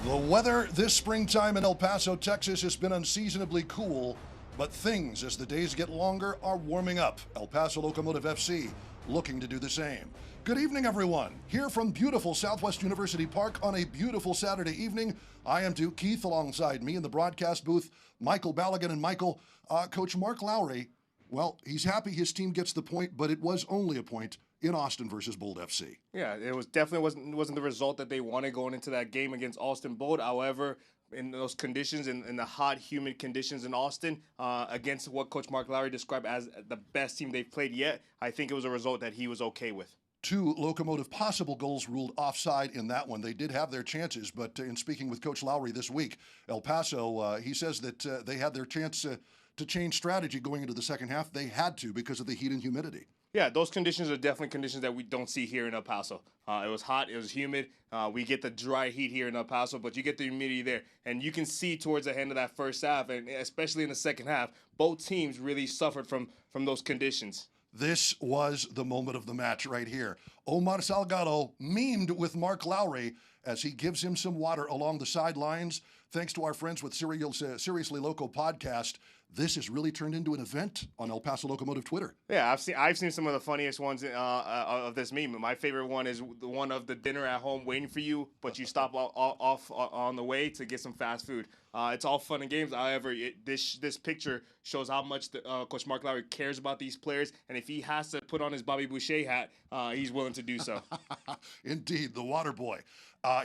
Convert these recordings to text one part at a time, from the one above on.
The weather this springtime in El Paso, Texas has been unseasonably cool, but things as the days get longer are warming up. El Paso Locomotive FC looking to do the same. Good evening, everyone. Here from beautiful Southwest University Park on a beautiful Saturday evening. I am Duke Keith. Alongside me in the broadcast booth, Michael Ballaghan. And Michael, Coach Mark Lowry, well, he's happy his team gets the point, but it was only a point in Austin versus Bold FC. Yeah, it was definitely wasn't the result that they wanted going into that game against Austin Bold. However, in those conditions, in the hot, humid conditions in Austin, against what Coach Mark Lowry described as the best team they've played yet, I think it was a result that he was okay with. 2 Locomotive possible goals ruled offside in that one. They did have their chances, but in speaking with Coach Lowry this week, El Paso, he says that they had their chance to change strategy going into the second half. They had to because of the heat and humidity. Yeah, those conditions are definitely conditions that we don't see here in El Paso. It was hot, it was humid. We get the dry heat here in El Paso, but you get the humidity there. And you can see towards the end of that first half, and especially in the second half, both teams really suffered from those conditions. This was the moment of the match right here. Omar Salgado memed with Mark Lowry as he gives him some water along the sidelines. Thanks to our friends with Seriously Loco podcast, this has really turned into an event on El Paso Locomotive Twitter. Yeah, I've seen some of the funniest ones of this meme. My favorite one is the one of the dinner at home waiting for you, but you stop off on the way to get some fast food. It's all fun and games. However, this picture shows how much Coach Mark Lowry cares about these players, and if he has to put on his Bobby Boucher hat, he's willing to do so. Indeed, the water boy.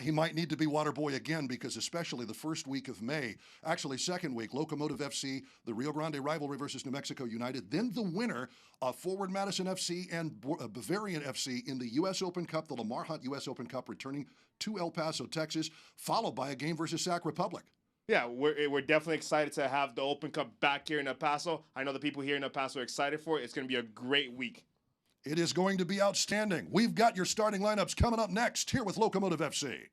He might need to be water boy again because especially the first week of May, actually second week, Locomotive FC, the Rio Grande rivalry versus New Mexico United, then the winner of Forward Madison FC and Bavarian FC in the U.S. Open Cup, the Lamar Hunt U.S. Open Cup, returning to El Paso, Texas, followed by a game versus Sac Republic. Yeah, we're definitely excited to have the Open Cup back here in El Paso. I know the people here in El Paso are excited for it. It's going to be a great week. It is going to be outstanding. We've got your starting lineups coming up next here with Locomotive FC.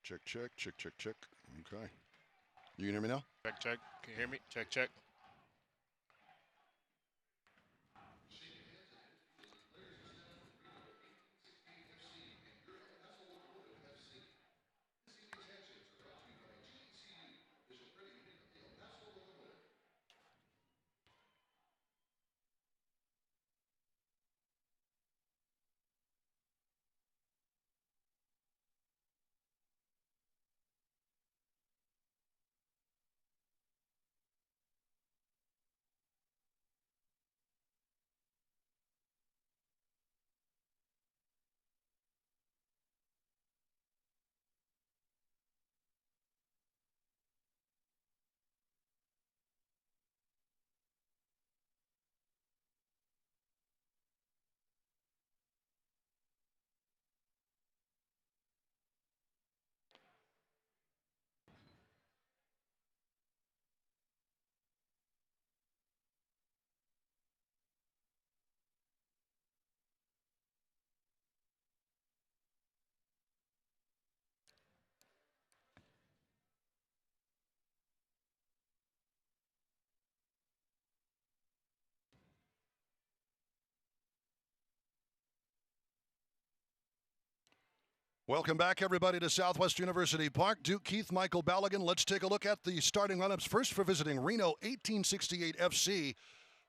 Check, check, check, check, check. Okay. You can hear me now? Check, check. Can you hear me? Check, check. Welcome back, everybody, to Southwest University Park. Duke Keith, Michael Ballaghan. Let's take a look at the starting lineups. First for visiting Reno 1868 FC.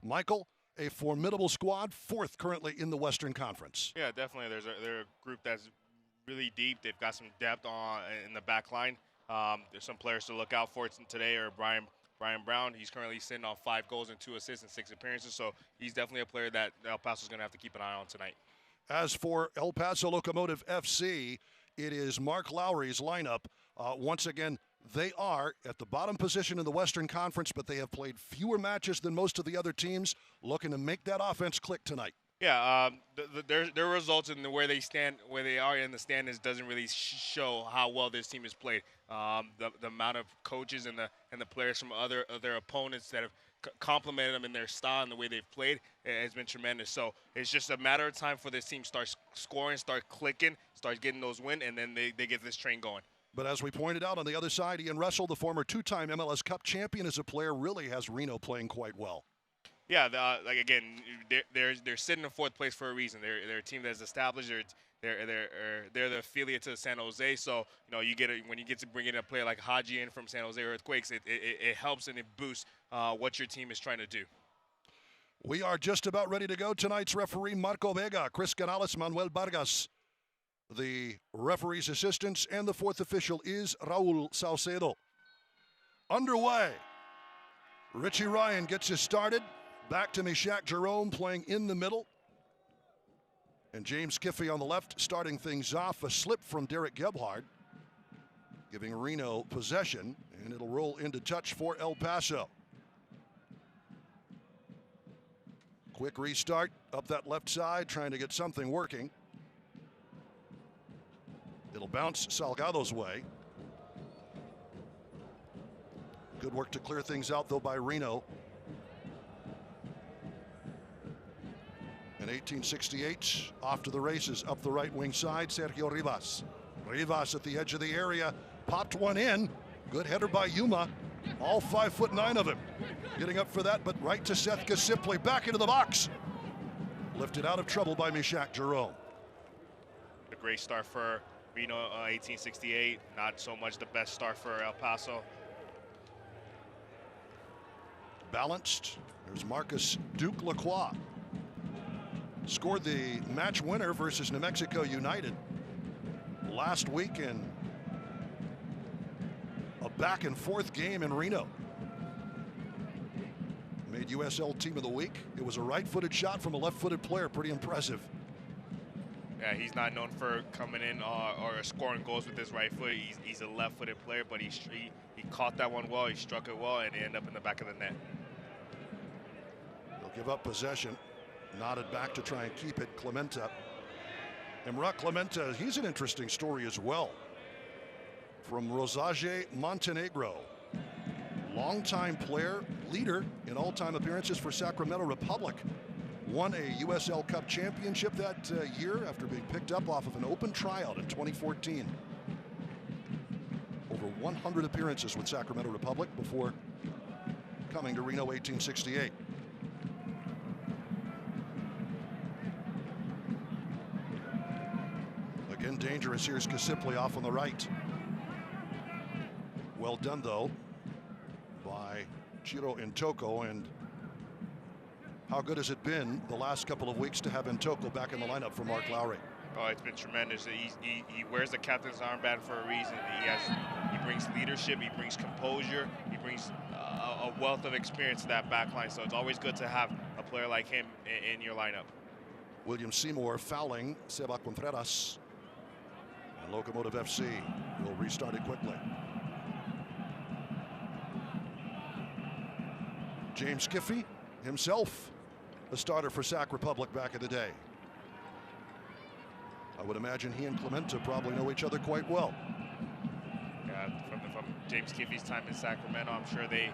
Michael, a formidable squad, fourth currently in the Western Conference. Yeah, definitely. They're a group that's really deep. They've got some depth in the back line. There's some players to look out for today. Or Brian Brown. He's currently sitting on 5 goals and 2 assists in 6 appearances. So he's definitely a player that El Paso's going to have to keep an eye on tonight. As for El Paso Locomotive FC, it is Mark Lowry's lineup. Once again, they are at the bottom position in the Western Conference, but they have played fewer matches than most of the other teams, looking to make that offense click tonight. Yeah, their results and where they stand, where they are in the standings, doesn't really show how well this team has played. The amount of coaches and the players from their opponents that have complimented them in their style and the way they've played has been tremendous. So it's just a matter of time for this team starts scoring, start clicking, starts getting those wins, and then they get this train going. But as we pointed out on the other side, Ian Russell, the former two-time MLS Cup champion as a player, really has Reno playing quite well. Yeah, like again, they're sitting in fourth place for a reason. They're a team that's established. They're the affiliate to San Jose. So when you get to bring in a player like Haji in from San Jose Earthquakes, it helps and it boosts what your team is trying to do. We are just about ready to go. Tonight's referee Marco Vega, Chris Canales, Manuel Vargas, the referee's assistants, and the fourth official is Raul Saucedo. Underway. Richie Ryan gets us started. Back to Mishak Jerome playing in the middle. And James Kiffey on the left starting things off. A slip from Derek Gebhard, giving Reno possession, and it'll roll into touch for El Paso. Quick restart up that left side, trying to get something working. It'll bounce Salgado's way. Good work to clear things out, though, by Reno. In 1868, off to the races, up the right wing side, Sergio Rivas. Rivas at the edge of the area, popped one in. Good header by Yuma. All 5'9" of him. Getting up for that, but right to Seth Kasipli, back into the box. Lifted out of trouble by Mishak Jerome. A great start for Reno, 1868. Not so much the best start for El Paso. Balanced. There's Marcus Duke Lacroix. Scored the match winner versus New Mexico United last week in a back and forth game in Reno. Made USL Team of the Week. It was a right-footed shot from a left-footed player. Pretty impressive. Yeah, he's not known for coming in or scoring goals with his right foot. He's a left-footed player, but he caught that one well. He struck it well, and it ended up in the back of the net. They'll give up possession. Nodded back to try and keep it, Clementa. Emrah Clementa, he's an interesting story as well. From Rosaje, Montenegro. Longtime player, leader in all-time appearances for Sacramento Republic. Won a USL Cup championship that year after being picked up off of an open tryout in 2014. Over 100 appearances with Sacramento Republic before coming to Reno 1868. Again, dangerous. Here's Kasipli off on the right. Well done, though, by Chiro Intoko. And how good has it been the last couple of weeks to have Intoko back in the lineup for Mark Lowry? Oh, it's been tremendous. He wears the captain's armband for a reason. He brings leadership. He brings composure. He brings a wealth of experience to that back line. So it's always good to have a player like him in your lineup. William Seymour fouling Seba Contreras. And Locomotive FC will restart it quickly. James Kiffey, himself a starter for Sac Republic back in the day. I would imagine he and Clementa probably know each other quite well. Yeah, from James Kiffey's time in Sacramento, I'm sure they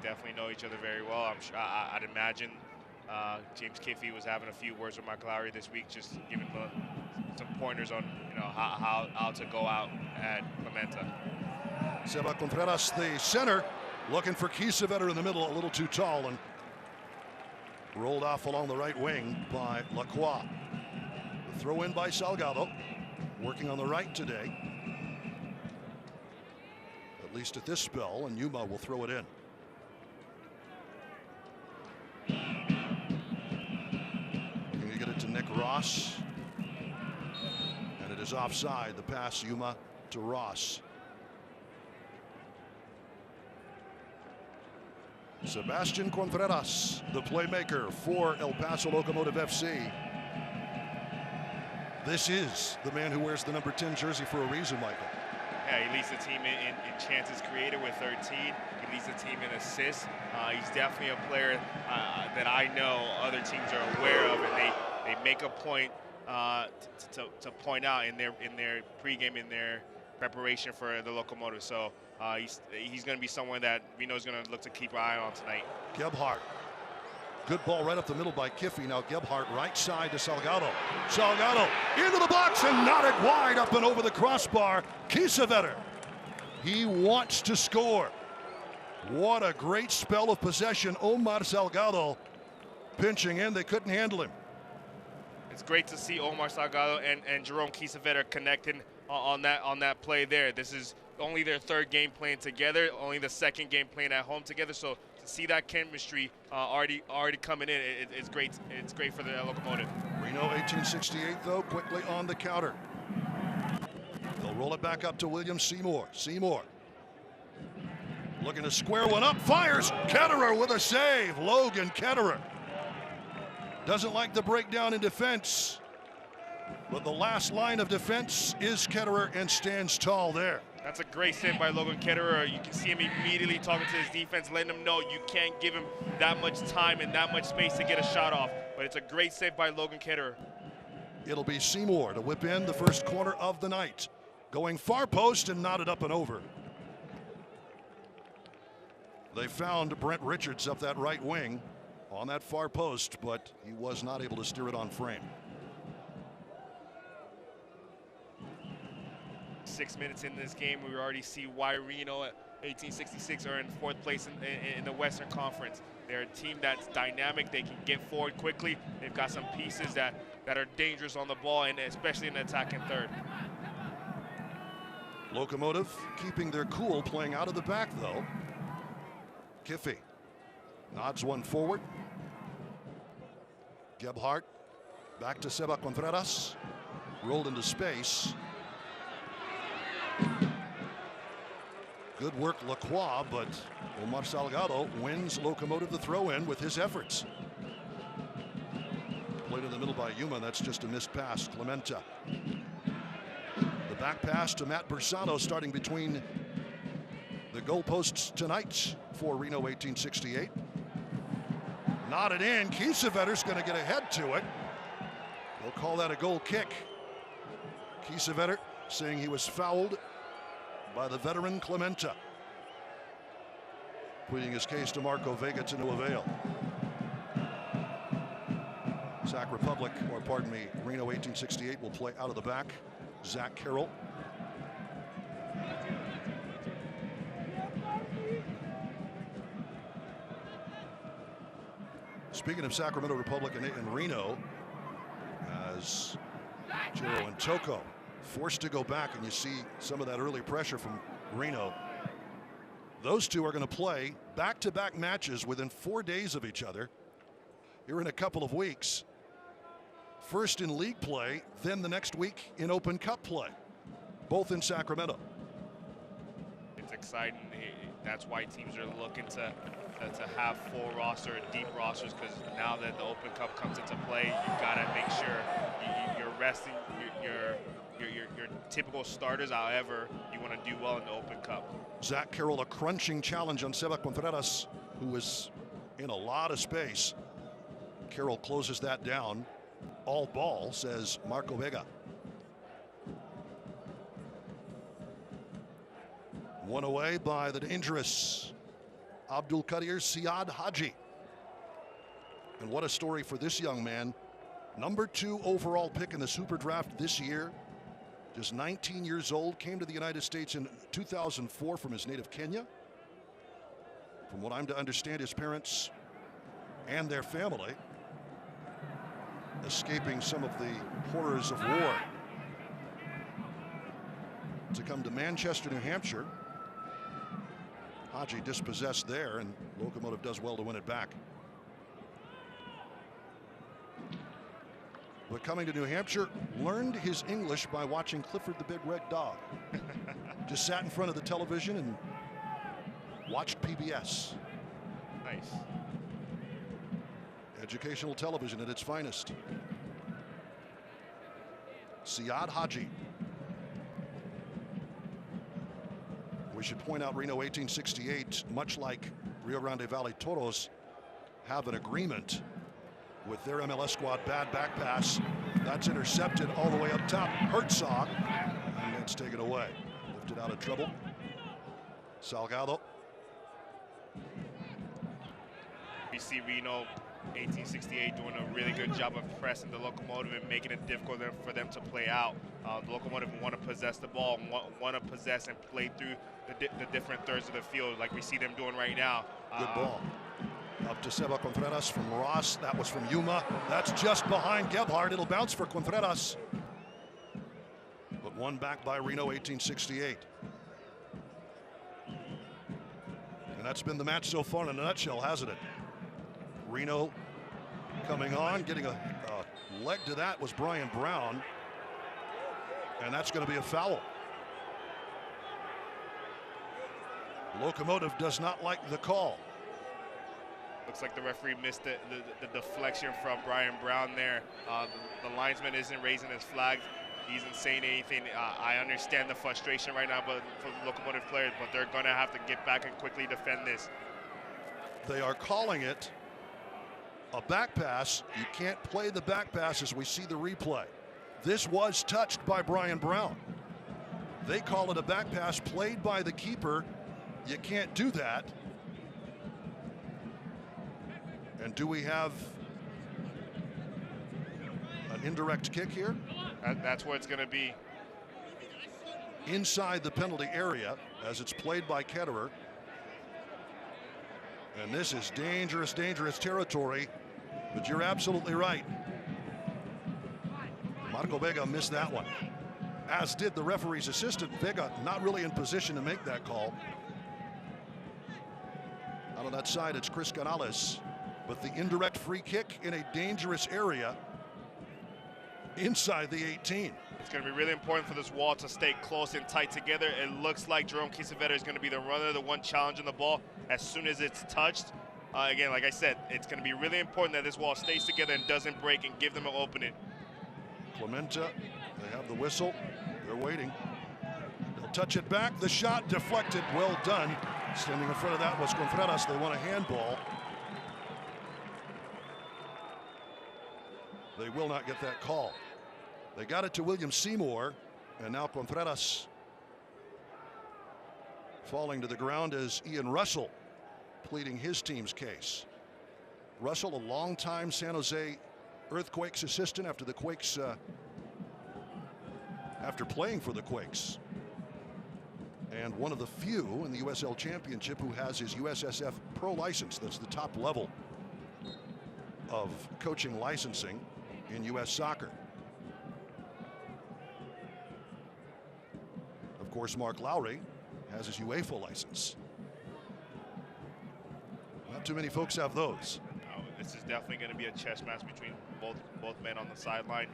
definitely know each other very well. I'd imagine James Kiffey was having a few words with Mark Lowry this week, just giving some pointers on how to go out at Clementa. Seba Contreras, the center, looking for Kiesewetter in the middle, a little too tall, and rolled off along the right wing by Lacroix. The throw in by Salgado, working on the right today, at least at this spell, and Yuma will throw it in. Can you get it to Nick Ross? And it is offside. The pass, Yuma to Ross. Sebastian Contreras, the playmaker for El Paso Locomotive FC. This is the man who wears the number 10 jersey for a reason, Michael. Yeah, he leads the team in chances created with 13. He leads the team in assists. He's definitely a player that I know other teams are aware of, and they make a point to point out in their pregame, in their preparation for the Locomotive. So he's going to be someone that Reno is going to look to keep an eye on tonight. Gebhardt. Good ball right up the middle by Kiffy. Now Gebhardt right side to Salgado. Salgado into the box and knotted wide up and over the crossbar. Kiesewetter. He wants to score. What a great spell of possession. Omar Salgado pinching in. They couldn't handle him. It's great to see Omar Salgado and Jerome Kiesewetter connecting on that play there. This is only their third game playing together, only the second game playing at home together. So to see that chemistry already coming in, it's great. It's great for the Locomotive. Reno 1868 though quickly on the counter. They'll roll it back up to William Seymour. Seymour looking to square one up, fires. Ketterer with a save. Logan Ketterer doesn't like the breakdown in defense, but the last line of defense is Ketterer and stands tall there. That's a great save by Logan Ketterer. You can see him immediately talking to his defense, letting them know you can't give him that much time and that much space to get a shot off. But it's a great save by Logan Ketterer. It'll be Seymour to whip in the first corner of the night. Going far post and knotted up and over. They found Brent Richards up that right wing on that far post, but he was not able to steer it on frame. 6 minutes in this game, we already see why Reno at 1866 are in fourth place in the Western Conference. They're a team that's dynamic. They can get forward quickly. They've got some pieces that are dangerous on the ball, and especially in the attacking third. Locomotive keeping their cool, playing out of the back though. Kiffy nods one forward. Gebhardt back to Seba Contreras. Rolled into space. Good work, Lacroix, but Omar Salgado wins Locomotive the throw-in with his efforts. Played in the middle by Yuma, that's just a missed pass. Clementa. The back pass to Matt Bersano, starting between the goalposts tonight for Reno 1868. Knotted in, Kiesewetter's going to get ahead to it. They'll call that a goal kick. Kiesewetter saying he was fouled by the veteran Clementa, pleading his case to Marco Vega to no avail. Sac Republic, or pardon me, Reno 1868 will play out of the back. Zach Carroll. Speaking of Sacramento Republic and Reno, as Jiro and Toko forced to go back, and you see some of that early pressure from Reno. Those two are going to play back-to-back matches within 4 days of each other here in a couple of weeks. First in league play, then the next week in Open Cup play, both in Sacramento. It's exciting. That's why teams are looking to have full roster, deep rosters, because now that the Open Cup comes into play, you got to make sure you're resting your typical starters. However, you want to do well in the Open Cup. Zach Carroll, a crunching challenge on Seba Contreras, who was in a lot of space. Carroll closes that down. All ball, says Marco Vega. One away by the dangerous Abdul Qadir Siad Haji. And what a story for this young man. Number 2 overall pick in the Super Draft this year. Just 19 years old, came to the United States in 2004 from his native Kenya. From what I'm to understand, his parents and their family escaping some of the horrors of war to come to Manchester, New Hampshire. Haji dispossessed there, and Locomotive does well to win it back. But coming to New Hampshire, learned his English by watching Clifford the Big Red Dog. Just sat in front of the television and watched PBS. Nice. Educational television at its finest. Siad Haji. We should point out Reno 1868, much like Rio Grande Valley Toros, have an agreement with their MLS squad. Bad back pass. That's intercepted all the way up top. Herzog. And it's taken away. Lifted out of trouble. Salgado. We see Reno 1868 doing a really good job of pressing the Locomotive and making it difficult for them to play out. The Locomotive want to possess the ball, want to possess and play through the different thirds of the field like we see them doing right now. Good ball. Up to Seba Contreras from Ross. That was from Yuma. That's just behind Gebhardt. It'll bounce for Contreras. But one back by Reno 1868. And that's been the match so far in a nutshell, hasn't it? Reno coming on, getting a leg to that was Brian Brown. And that's going to be a foul. Locomotive does not like the call. Looks like the referee missed the deflection from Brian Brown there. The linesman isn't raising his flag. He isn't saying anything. I understand the frustration right now but for the Locomotive players, but they're going to have to get back and quickly defend this. They are calling it a back pass. You can't play the back pass as we see the replay. This was touched by Brian Brown. They call it a back pass played by the keeper. You can't do that. And do we have an indirect kick here? That's where it's going to be. Inside the penalty area as it's played by Ketterer. And this is dangerous, dangerous territory. But you're absolutely right. Marco Vega missed that one, as did the referee's assistant. Vega not really in position to make that call. Out on that side, it's Chris Canales. But the indirect free kick in a dangerous area inside the 18. It's going to be really important for this wall to stay close and tight together. It looks like Jerome Quisevera is going to be the runner, the one challenging the ball as soon as it's touched. Again, like I said, it's going to be really important that this wall stays together and doesn't break and give them an opening. Clementa, they have the whistle. They're waiting. They'll touch it back. The shot deflected. Well done. Standing in front of that was Contreras. They want a handball. They will not get that call. They got it to William Seymour, and now Contreras falling to the ground as Ian Russell pleading his team's case. Russell, a longtime San Jose Earthquakes assistant after the Quakes, after playing for the Quakes, and one of the few in the USL Championship who has his USSF Pro license. That's the top level of coaching licensing in U.S. soccer. Of course, Mark Lowry has his UEFA license. Not too many folks have those. Oh, this is definitely going to be a chess match between both men on the sideline.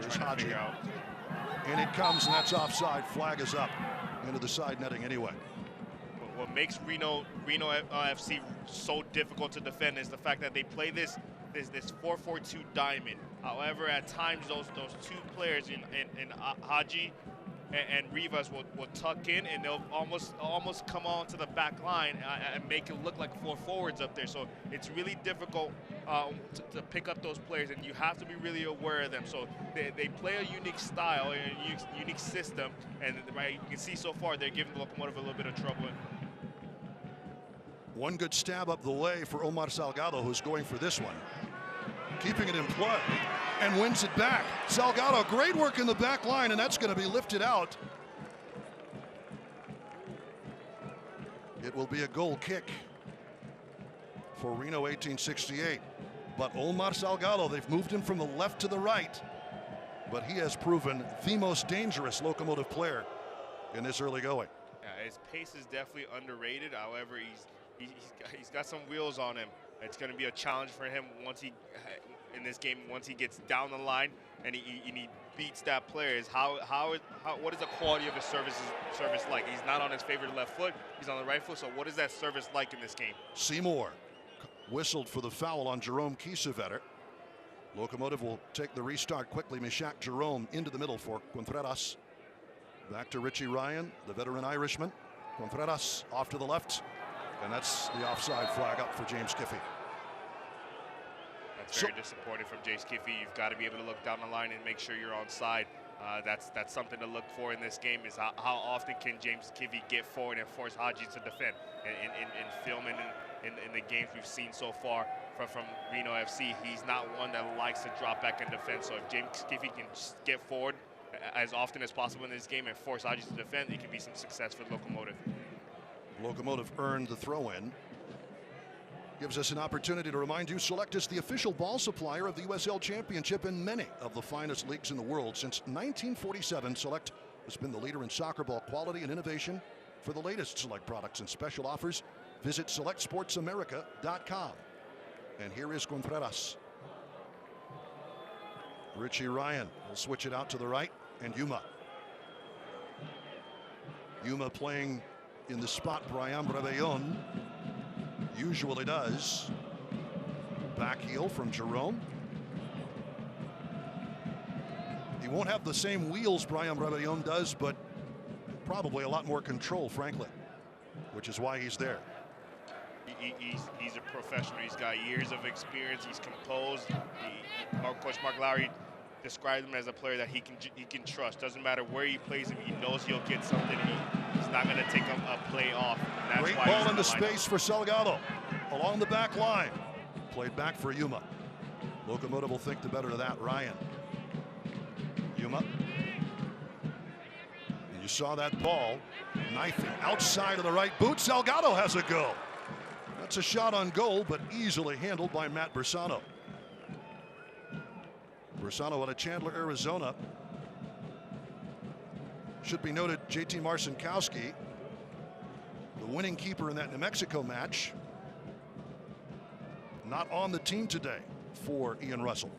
There's Haji. And it comes, and that's offside. Flag is up into the side netting anyway. What makes Reno FC so difficult to defend is the fact that they play this 4-4-2 diamond. However, at times those two players in Haji and Rivas will tuck in, and they'll almost come on to the back line and make it look like four forwards up there. So it's really difficult to pick up those players, and you have to be really aware of them. So they play a unique style, a unique system, and right, you can see so far they're giving the Locomotive a little bit of trouble. One good stab up the way for Omar Salgado, who's going for this one. Keeping it in play and wins it back. Salgado, great work in the back line, and that's going to be lifted out. It will be a goal kick for Reno 1868. But Omar Salgado, they've moved him from the left to the right, but he has proven the most dangerous Locomotive player in this early going. Yeah, his pace is definitely underrated. However, he's got some wheels on him. It's going to be a challenge for him once he gets down the line and he beats that player. What is the quality of his service like? He's not on his favorite left foot. He's on the right foot. So what is that service like in this game? Seymour whistled for the foul on Jerome Quisevera. Locomotive will take the restart quickly. Mishak Jerome into the middle for Contreras. Back to Richie Ryan, the veteran Irishman. Contreras off to the left. And that's the offside flag up for James Kiffey. That's very disappointing from James Kiffey. You've got to be able to look down the line and make sure you're on side. That's something to look for in this game, is how often can James Kiffey get forward and force Haji to defend. In film and in the games we've seen so far from Reno FC, he's not one that likes to drop back and defend. So if James Kiffey can get forward as often as possible in this game and force Haji to defend, it can be some success for Locomotive. Locomotive earned the throw-in. Gives us an opportunity to remind you, Select is the official ball supplier of the USL Championship in many of the finest leagues in the world. Since 1947, Select has been the leader in soccer ball quality and innovation. For the latest Select products and special offers, visit selectsportsamerica.com. And here is Contreras. Richie Ryan will switch it out to the right, and Yuma. Yuma playing in the spot Brian Rebellon usually does. Back heel from Jerome. He won't have the same wheels Brian Rebellon does, but probably a lot more control, frankly, which is why he's there. He's a professional. He's got years of experience. He's composed. Coach Mark Lowry described him as a player that he can trust. Doesn't matter where he plays him, he knows he'll get something. He's not going to take a play off. That's Great why ball into space for Salgado along the back line. Played back for Yuma. Locomotive will think the better of that. Ryan. Yuma. And you saw that ball knifing outside of the right boot. Salgado has a go. That's a shot on goal, but easily handled by Matt Bersano. Bersano out of Chandler, Arizona. Should be noted, JT Marcinkowski, the winning keeper in that New Mexico match, not on the team today for Ian Russell.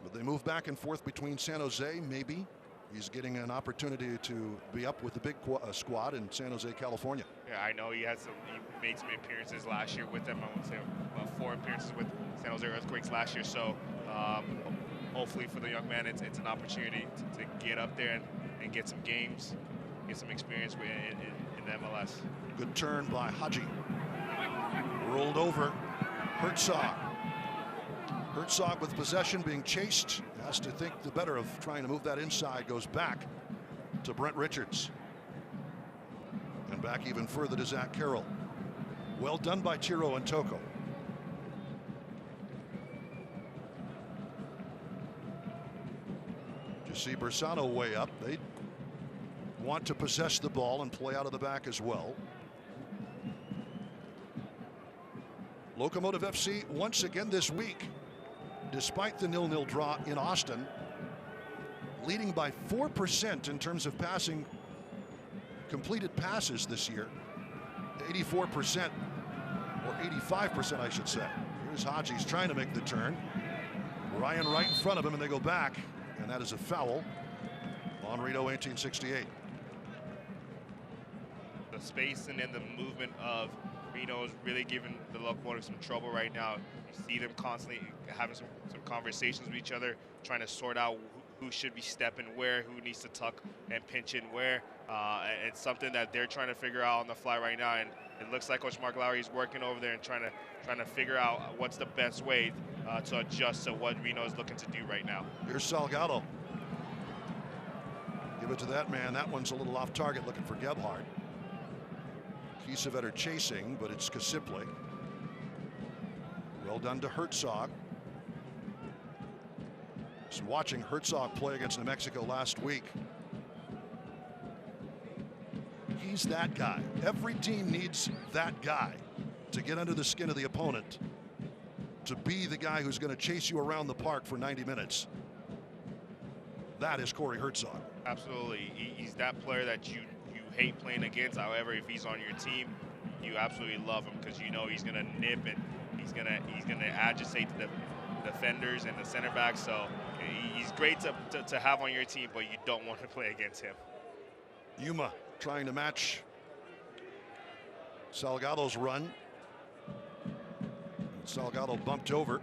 But they move back and forth between San Jose, maybe. He's getting an opportunity to be up with the big squad in San Jose, California. Yeah, I know he made some appearances last year with them. I would say about 4 appearances with San Jose Earthquakes last year. So hopefully for the young man, it's an opportunity to get up there and get some games, get some experience in the MLS. Good turn by Haji. Rolled over. Herzog. Herzog with possession, being chased. Has to think the better of trying to move that inside. Goes back to Brent Richards. And back even further to Zach Carroll. Well done by Tiro and Toko. You see Bersano way up. They want to possess the ball and play out of the back as well. Locomotive FC once again this week, despite the 0-0 draw in Austin, leading by 4% in terms of passing, completed passes this year. 84%, or 85% I should say. Here's Haji's trying to make the turn. Ryan right in front of him, and they go back, and that is a foul on Reno 1868. The space and then the movement of Reno is really giving the Locomotive some trouble right now. You see them constantly having some conversations with each other, trying to sort out who should be stepping where, who needs to tuck and pinch in where. It's something that they're trying to figure out on the fly right now, and it looks like Coach Mark Lowry is working over there and trying to figure out what's the best way to adjust to what Reno is looking to do right now. Here's Salgado. Give it to that man. That one's a little off target, looking for Gebhardt. Kiesewetter chasing, but it's Kasiple. Well done to Herzog. Just watching Herzog play against New Mexico last week. He's that guy. Every team needs that guy to get under the skin of the opponent, to be the guy who's going to chase you around the park for 90 minutes. That is Corey Herzog. Absolutely. He's that player that you hate playing against. However, if he's on your team, you absolutely love him, because you know he's going to nip and he's going to agitate the defenders and the center backs. So he's great to have on your team, but you don't want to play against him. Yuma trying to match Salgado's run. Salgado bumped over.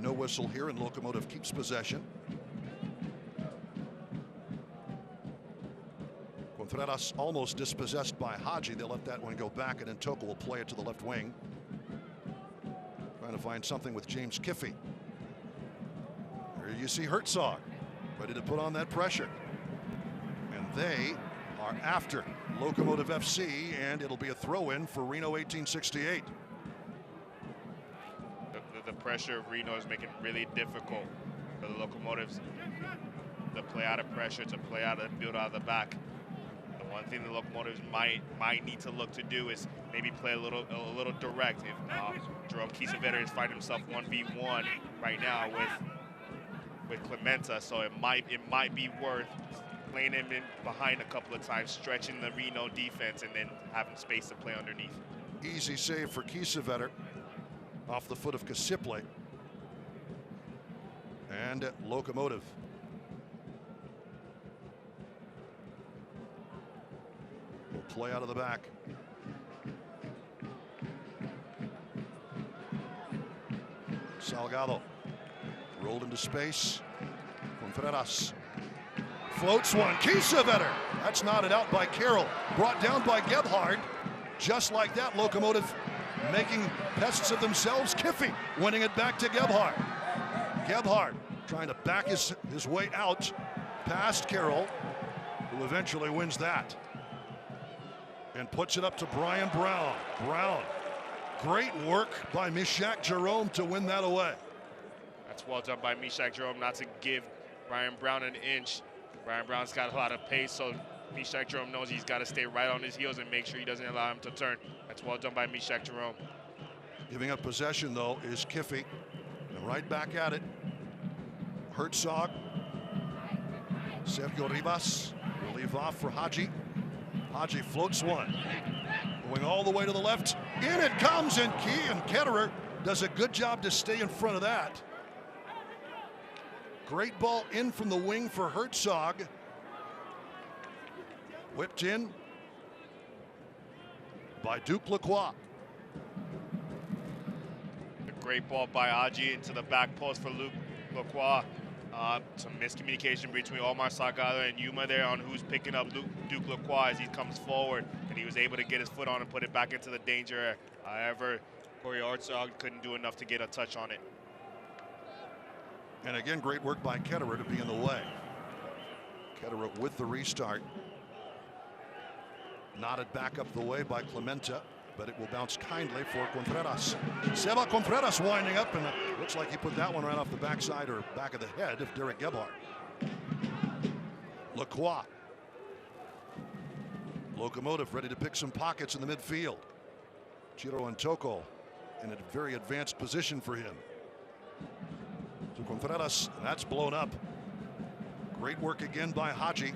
No whistle here, and Locomotive keeps possession. Contreras almost dispossessed by Haji. They let that one go back, and then Toko will play it to the left wing. Trying to find something with James Kiffey. There you see Herzog, ready to put on that pressure. And they are after Locomotive FC, and it'll be a throw-in for Reno 1868. The pressure of Reno is making it really difficult for the Locomotives to play out of pressure, to play out and build out of the back. The one thing the Locomotives might need to look to do is maybe play a little direct. If Jerome Kiesewetter is finding himself 1v1 right now with Clementa, so it might be worth playing him in behind a couple of times, stretching the Reno defense, and then having space to play underneath. Easy save for Kiesewetter off the foot of Kasiple. And Locomotive. Will play out of the back. Salgado rolled into space. Contreras floats one. Kiesewetter. That's knotted out by Carroll. Brought down by Gebhard. Just like that, Locomotive making pests of themselves. Kiffey winning it back to Gebhard. Gebhard trying to back his way out past Carroll, who eventually wins that and puts it up to Brian Brown. Brown, great work by Mishak Jerome to win that away. That's well done by Mishak Jerome not to give Brian Brown an inch. Brian Brown's got a lot of pace, so Mishak Jerome knows he's got to stay right on his heels and make sure he doesn't allow him to turn. That's well done by Mishak Jerome. Giving up possession, though, is Kiffey. And right back at it. Herzog. Sergio Rivas will leave off for Haji. Haji floats one. Going all the way to the left. In it comes, and Ketterer does a good job to stay in front of that. Great ball in from the wing for Herzog. Whipped in by Duke Lacroix. A great ball by Haji into the back post for Luke Lacroix. Some miscommunication between Omar Salgado and Yuma there on who's picking up Duke Lacroix as he comes forward, and he was able to get his foot on and put it back into the danger area. However, Corey Herzog couldn't do enough to get a touch on it. And again, great work by Ketterer to be in the way. Ketterer with the restart. Knotted back up the way by Clementa, but it will bounce kindly for Contreras. Seba Contreras winding up, and it looks like he put that one right off the backside or back of the head of Derek Gebhard. Lacroix. Locomotive ready to pick some pockets in the midfield. Chiro and Toko in a very advanced position for him. To Contreras, and that's blown up. Great work again by Haji.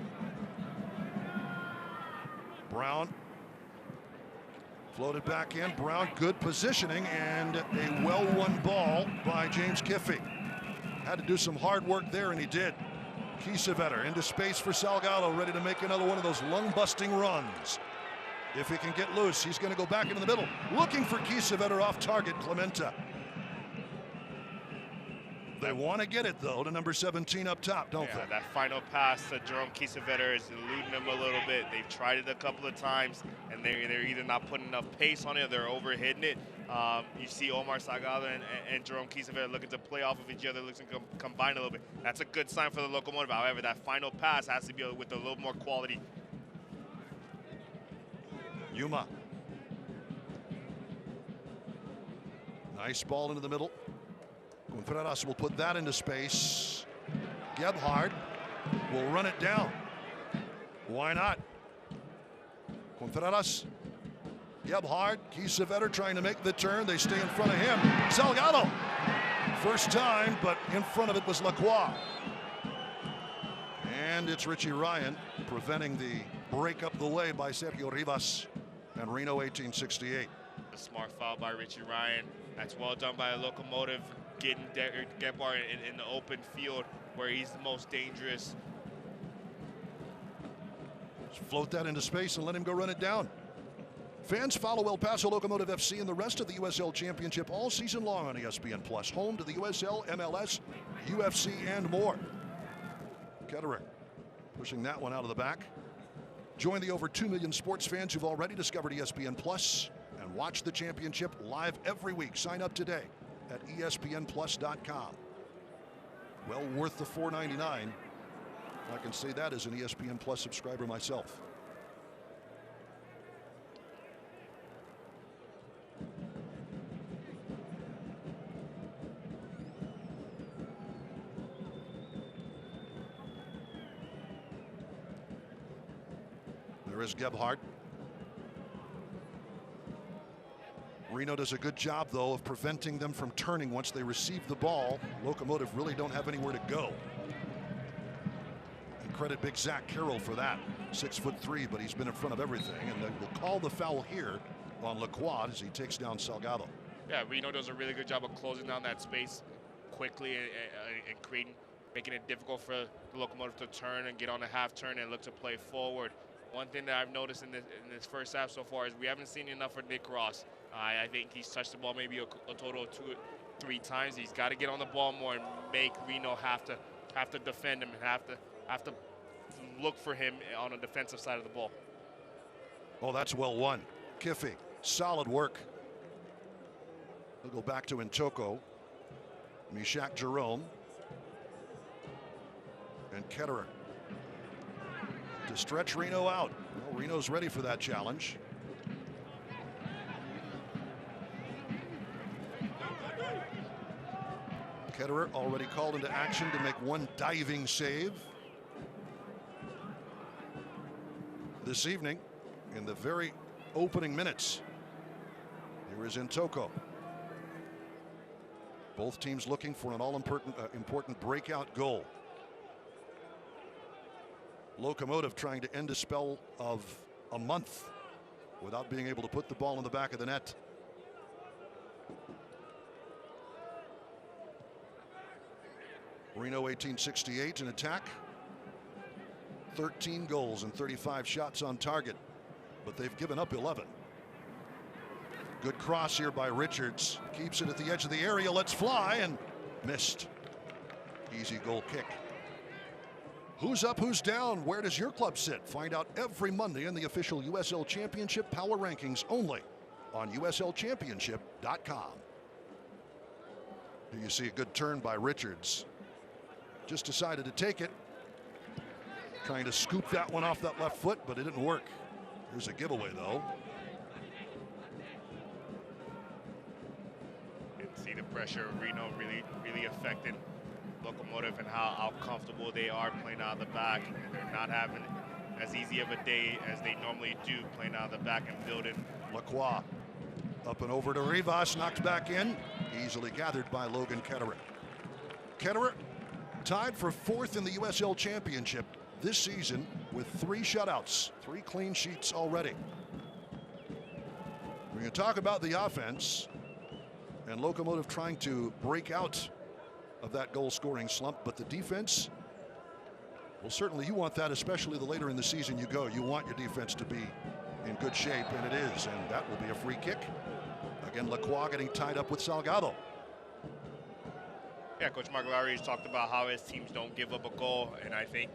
Brown floated back in. Brown, good positioning, and a well-won ball by James Kiffey. Had to do some hard work there, and he did. Kiesewetter into space for Salgado, ready to make another one of those lung-busting runs. If he can get loose, he's going to go back into the middle. Looking for Kiesewetter off target, Clementa. They want to get it, though, to number 17 up top, don't they? That final pass to Jerome Kiesewetter is eluding them a little bit. They've tried it a couple of times, and they're either not putting enough pace on it or they're overhitting it. You see Omar Salgado and Jerome Kiesewetter looking to play off of each other, looking to combine a little bit. That's a good sign for the Locomotive. However, that final pass has to be with a little more quality. Yuma. Nice ball into the middle. Contreras will put that into space. Gebhard will run it down. Why not? Contreras, Gebhard, Kiesewetter trying to make the turn. They stay in front of him. Salgado, first time, but in front of it was Lacroix. And it's Richie Ryan preventing the break up the way by Sergio Rivas and Reno 1868. A smart foul by Richie Ryan. That's well done by a Locomotive, getting Gebhard in the open field where he's the most dangerous. Just float that into space and let him go run it down. Fans follow El Paso Locomotive FC and the rest of the USL Championship all season long on ESPN Plus, home to the USL, MLS, UFC, and more. Ketterer pushing that one out of the back. Join the over 2 million sports fans who've already discovered ESPN Plus and watch the championship live every week. Sign up today at espnplus.com. Well worth the $4.99. I can say that as an ESPN Plus subscriber myself. There is Gebhardt. Reno does a good job, though, of preventing them from turning once they receive the ball. Locomotive really don't have anywhere to go. And credit big Zach Carroll for that. 6'3", but he's been in front of everything. And they will call the foul here on Lacroix as he takes down Salgado. Yeah, Reno does a really good job of closing down that space quickly and making it difficult for the Locomotive to turn and get on a half turn and look to play forward. One thing that I've noticed in this first half so far is we haven't seen enough for Nick Ross. I think he's touched the ball maybe a total of 2 or 3 times. He's got to get on the ball more and make Reno have to defend him and have to look for him on the defensive side of the ball. Oh, that's well won. Kiffy, solid work. He'll go back to Intoko. Mishak Jerome. And Ketterer. To stretch Reno out. Well, Reno's ready for that challenge. Ketterer already called into action to make one diving save. This evening, in the very opening minutes, here is Intoko. Both teams looking for an all-important breakout goal. Locomotive trying to end a spell of a month without being able to put the ball in the back of the net. Reno 1868 in attack. 13 goals and 35 shots on target, but they've given up 11. Good cross here by Richards. Keeps it at the edge of the area, lets fly, and missed. Easy goal kick. Who's up, who's down? Where does your club sit? Find out every Monday in the official USL Championship Power Rankings only on USLChampionship.com. Here you see a good turn by Richards. Just decided to take it. Trying to scoop that one off that left foot, but it didn't work. Here's a giveaway, though. You can see the pressure of Reno really affected Locomotive and how comfortable they are playing out of the back. They're not having as easy of a day as they normally do playing out of the back and building. Lacroix up and over to Rivas, knocked back in. Easily gathered by Logan Ketterer. Ketterer tied for 4th in the USL Championship this season with 3 shutouts, 3 clean sheets already. We're going to talk about the offense and Locomotive trying to break out of that goal-scoring slump, but the defense, well, certainly you want that, especially the later in the season you go. You want your defense to be in good shape, and it is, and that will be a free kick. Again, Lacroix getting tied up with Salgado. Yeah, Coach Margolari has talked about how his teams don't give up a goal, and I think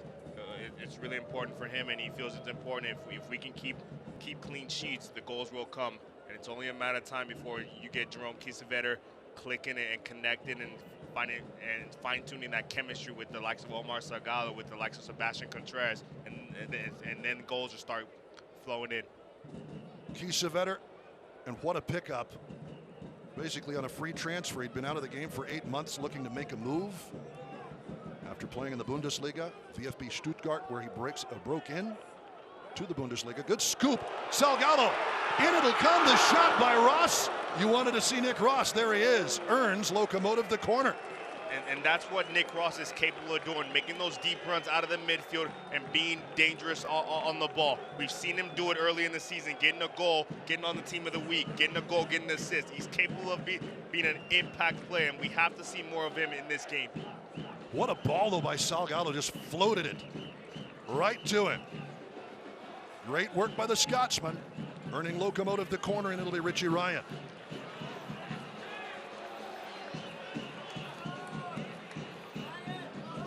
it's really important for him, and he feels it's important if we can keep clean sheets, the goals will come, and it's only a matter of time before you get Jerome Kiesewetter clicking and connecting and fine-tuning that chemistry with the likes of Omar Salgado, with the likes of Sebastian Contreras, and then goals will start flowing in. Kiesewetter, and what a pickup. Basically on a free transfer. He'd been out of the game for 8 months looking to make a move after playing in the Bundesliga, VfB Stuttgart, where he broke in to the Bundesliga. Good scoop. Salgado. In it'll come. The shot by Ross. You wanted to see Nick Ross. There he is. Earns Locomotive the corner. And that's what Nick Ross is capable of doing, making those deep runs out of the midfield and being dangerous on the ball. We've seen him do it early in the season, getting a goal, getting on the team of the week, getting a goal, getting an assist. He's capable of being an impact player, and we have to see more of him in this game. What a ball, though, by Salgado. Just floated it right to him. Great work by the Scotsman. Earning Locomotive the corner, and it'll be Richie Ryan.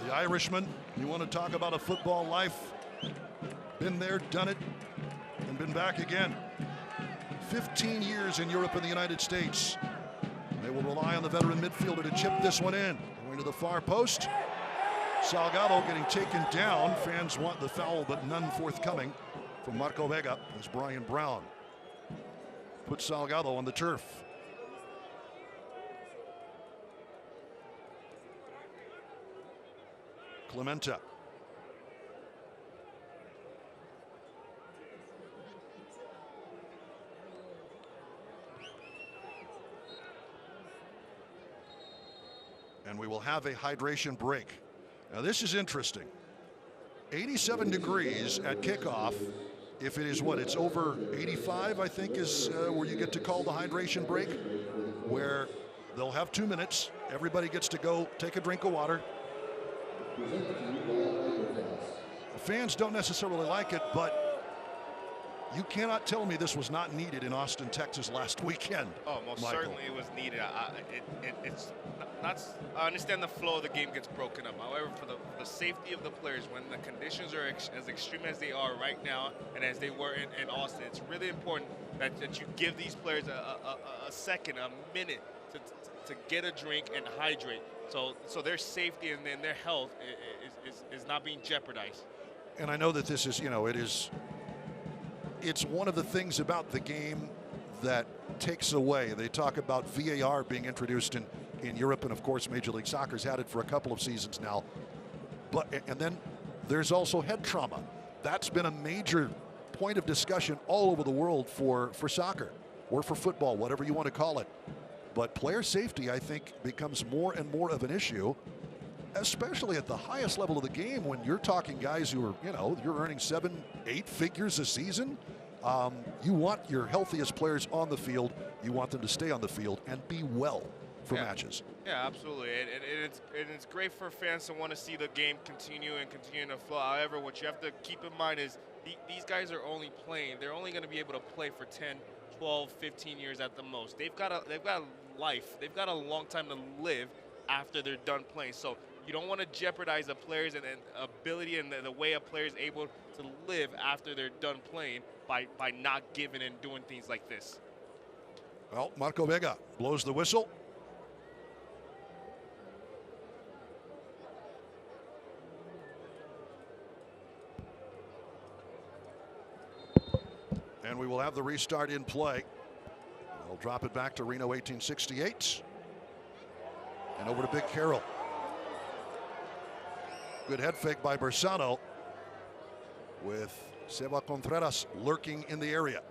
The Irishman, you want to talk about a football life? Been there, done it, and been back again. 15 years in Europe and the United States. They will rely on the veteran midfielder to chip this one in. Going to the far post. Salgado getting taken down. Fans want the foul, but none forthcoming from Marco Vega as Brian Brown puts Salgado on the turf. Clementa. And we will have a hydration break. Now this is interesting. 87 degrees at kickoff. If it is what, it's over 85, I think, is where you get to call the hydration break, where they'll have 2 minutes. Everybody gets to go take a drink of water. The fans don't necessarily like it, but you cannot tell me this was not needed in Austin, Texas last weekend. Oh, most Michael. certainly it was needed. It's not. I understand the flow of the game gets broken up. However, for the safety of the players, when the conditions are as extreme as they are right now, and as they were in Austin, it's really important that you give these players a second, a minute to get a drink and hydrate, so their safety and then their health is not being jeopardized. And I know that this is, it's one of the things about the game that takes away. They talk about VAR being introduced in Europe, and of course Major League Soccer's had it for a couple of seasons now. And then there's also head trauma. That's been a major point of discussion all over the world for soccer or for football, whatever you want to call it. But player safety, I think, becomes more and more of an issue, especially at the highest level of the game when you're talking guys who are, you're earning 7-8 figures a season. You want your healthiest players on the field. You want them to stay on the field and be well for matches. Yeah, absolutely. And it's great for fans to want to see the game continue to flow. However, what you have to keep in mind is these guys are only playing. They're only going to be able to play for 10, 12, 15 years at the most. They've got a life. They've got a long time to live after they're done playing. So you don't want to jeopardize a player's and ability and the way a player is able to live after they're done playing by not giving and doing things like this. Well, Marco Vega blows the whistle. And we will have the restart in play. They'll drop it back to Reno 1868. And over to Big Carroll. Good head fake by Bersano, with Seba Contreras lurking in the area.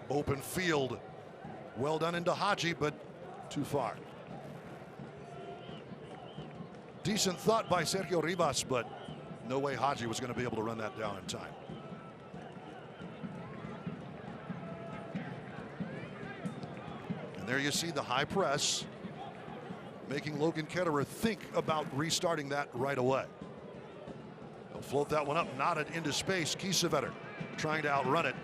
Open field. Well done into Haji, but too far. Decent thought by Sergio Rivas, but no way Haji was going to be able to run that down in time. And there you see the high press, making Logan Ketterer think about restarting that right away. They'll float that one up, knotted into space. Kiesewetter trying to outrun it.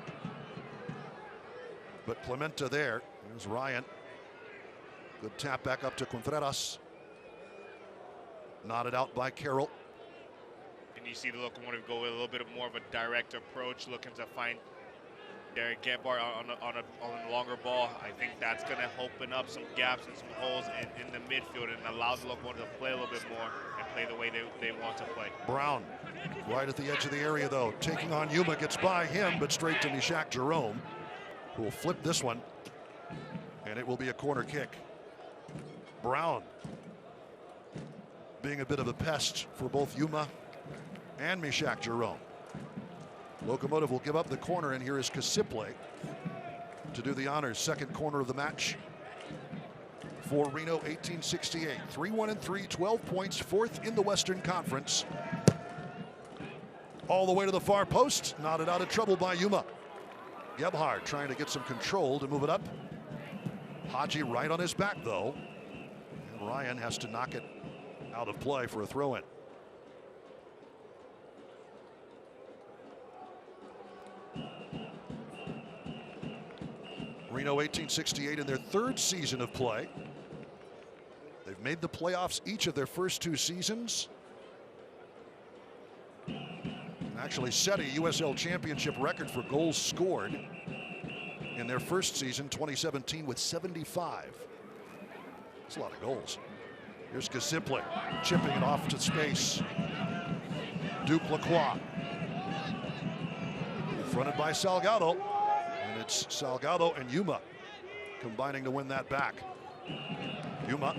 But Clementa there. There's Ryan. Good tap back up to Contreras. Knotted out by Carroll. And you see the Locomotive go with a little bit more of a direct approach, looking to find Derek Getbar on a longer ball. I think that's going to open up some gaps and some holes in the midfield and allow the Locomotive to play a little bit more and play the way they want to play. Brown right at the edge of the area, though. Taking on Yuma, gets by him, but straight to Mishak Jerome, who will flip this one, and it will be a corner kick. Brown being a bit of a pest for both Yuma and Mishak Jerome. Locomotive will give up the corner, and here is Kasiple to do the honors. Second corner of the match for Reno 1868. 3-1-3, 12 points, fourth in the Western Conference. All the way to the far post, knotted out of trouble by Yuma. Gebhard trying to get some control to move it up. Haji right on his back, though. And Ryan has to knock it out of play for a throw-in. Reno 1868 in their third season of play. They've made the playoffs each of their first 2 seasons. And actually set a USL championship record for goals scored in their first season, 2017, with 75. That's a lot of goals. Here's Gaziple chipping it off to space. Duke Lacroix. Fronted by Salgado. And it's Salgado and Yuma combining to win that back. Yuma.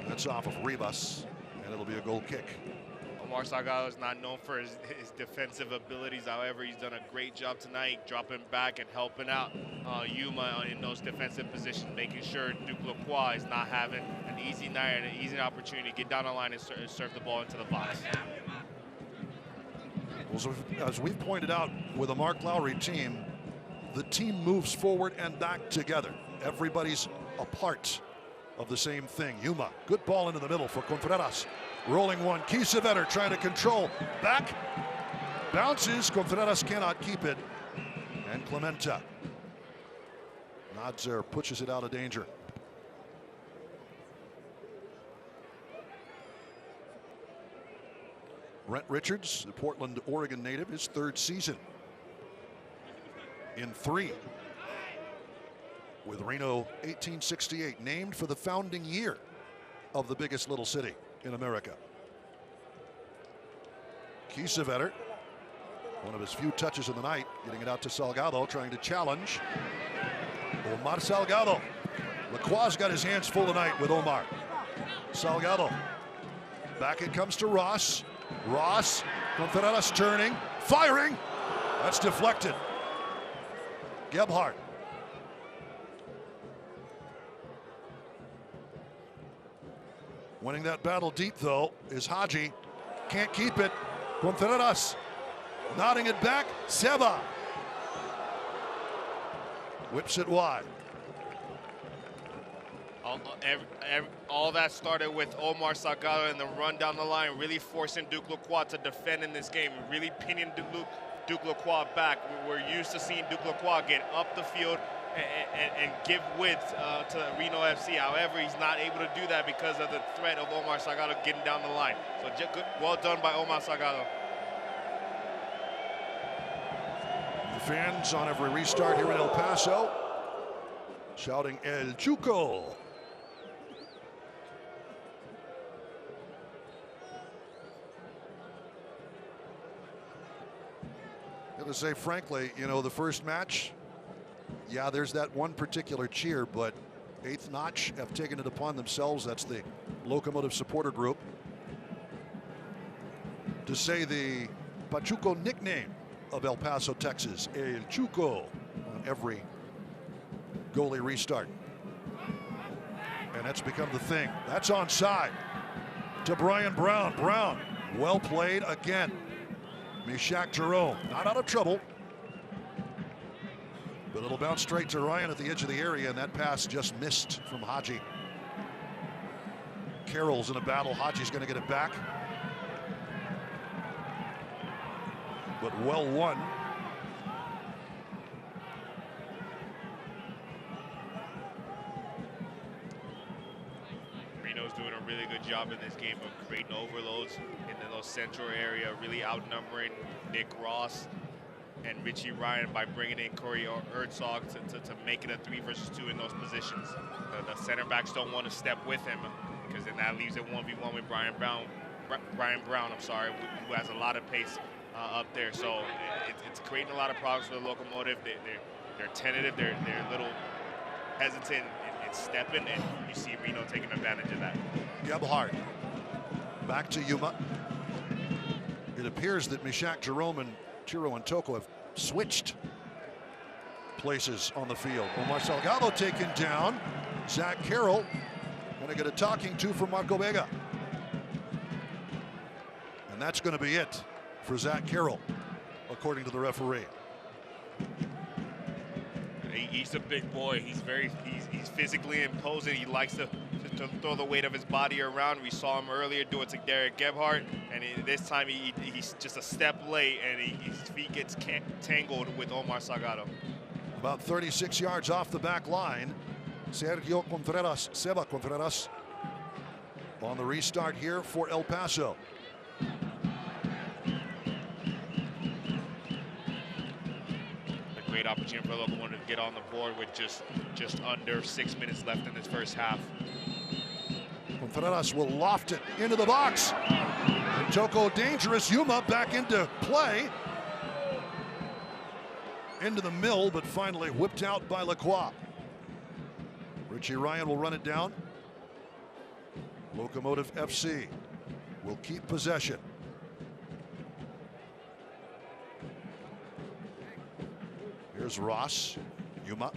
That's off of Ribas. And it'll be a goal kick. Omar Salgado is not known for his defensive abilities. However, he's done a great job tonight, dropping back and helping out Yuma in those defensive positions, making sure Duke Lacroix is not having an easy night and an easy opportunity to get down the line and serve the ball into the box. Well, so as we've pointed out with a Mark Lowry team, the team moves forward and back together. Everybody's a part of the same thing. Yuma, good ball into the middle for Contreras. Rolling one, Kiesewetter trying to control. Back, bounces, Contreras cannot keep it. And Clementa. Nadzer pushes it out of danger. Brent Richards, the Portland, Oregon native, his 3rd season in 3 with Reno 1868, named for the founding year of the biggest little city in America. Kiesewetter, one of his few touches of the night, getting it out to Salgado, trying to challenge. Omar Salgado. Lacroix's got his hands full tonight with Omar. Salgado. Back it comes to Ross. Ross, Contreras turning, firing. That's deflected. Gebhardt. Winning that battle deep, though, is Haji. Can't keep it. Contreras nodding it back. Seba whips it wide. All that started with Omar Salgado and the run down the line, really forcing Duke Lacroix to defend in this game, really pinning Duke Lacroix back. We're used to seeing Duke Lacroix get up the field and give width to Reno FC. However, he's not able to do that because of the threat of Omar Salgado getting down the line. So good, well done by Omar Salgado. The fans on every restart here in El Paso shouting El Chuco. To say frankly, you know, the first match, yeah, there's that one particular cheer, but Eighth Notch have taken it upon themselves, that's the Locomotive supporter group, to say the Pachuco nickname of El Paso, Texas, El Chuco, on every goalie restart. And that's become the thing. That's onside to Brian Brown. Brown, well played again. Mishak Jerome, not out of trouble. But it'll bounce straight to Ryan at the edge of the area, and that pass just missed from Haji. Carroll's in a battle. Haji's going to get it back. But well won. Reno's doing a really good job in this game of creating overloads in those central area, really outnumbering Nick Ross and Richie Ryan by bringing in Corey Herzog to make it a 3 versus 2 in those positions. The center backs don't want to step with him because then that leaves it 1v1 with Brian Brown, who has a lot of pace up there. So it's creating a lot of problems for the Locomotive. They're tentative, they're a little hesitant in stepping, and you see Reno taking advantage of that. Gebhardt back to Yuma. It appears that Mishak Jerome and Chiro and Toko have switched places on the field. Omar Salgado taken down. Zach Carroll going to get a talking to from Marco Vega. And that's going to be it for Zach Carroll, according to the referee. He's a big boy. He's physically imposing. He likes to throw the weight of his body around. We saw him earlier do it to Derek Gebhardt, and this time he's just a step late, and his feet gets tangled with Omar Salgado. About 36 yards off the back line. Seba Contreras on the restart here for El Paso. A great opportunity for Locomotive to get on the board with just under 6 minutes left in this first half. Contreras will loft it into the box. Toko dangerous. Yuma back into play. Into the mill, but finally whipped out by Lacroix. Richie Ryan will run it down. Locomotive FC will keep possession. Here's Ross. Yuma.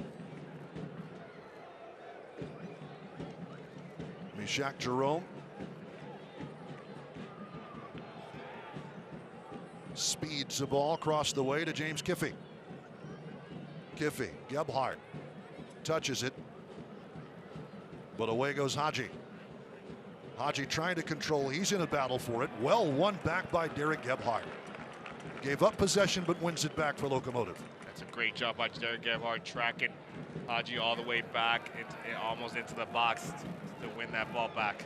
Mishak Jerome. Speeds the ball across the way to James Kiffey. Kiffey, Gebhardt touches it, but away goes Haji. Haji trying to control, he's in a battle for it. Well won back by Derek Gebhardt. Gave up possession but wins it back for Locomotive. That's a great job by Derek Gebhardt tracking Haji all the way back, almost into the box to win that ball back.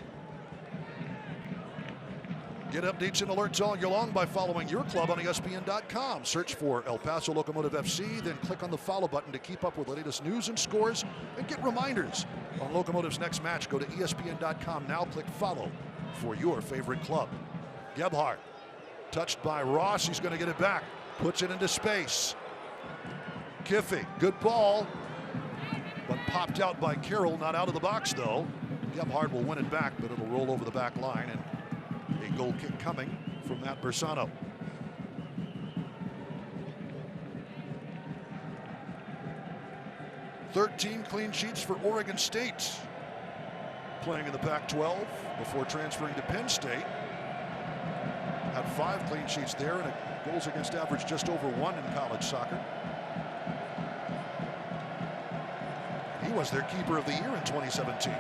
Get updates and alerts all year long by following your club on ESPN.com. Search for El Paso Locomotive FC, then click on the follow button to keep up with the latest news and scores and get reminders on Locomotive's next match. Go to ESPN.com now, click follow for your favorite club. Gebhardt, touched by Ross, he's going to get it back, puts it into space. Kiffey, good ball, but popped out by Carroll, not out of the box though. Gebhardt will win it back, but it'll roll over the back line, and a goal kick coming from Matt Bersano. "13 clean sheets for Oregon State, playing in the Pac-12 before transferring to Penn State. Had 5 clean sheets there and a goals against average just over 1 in college soccer. He was their keeper of the year in 2017.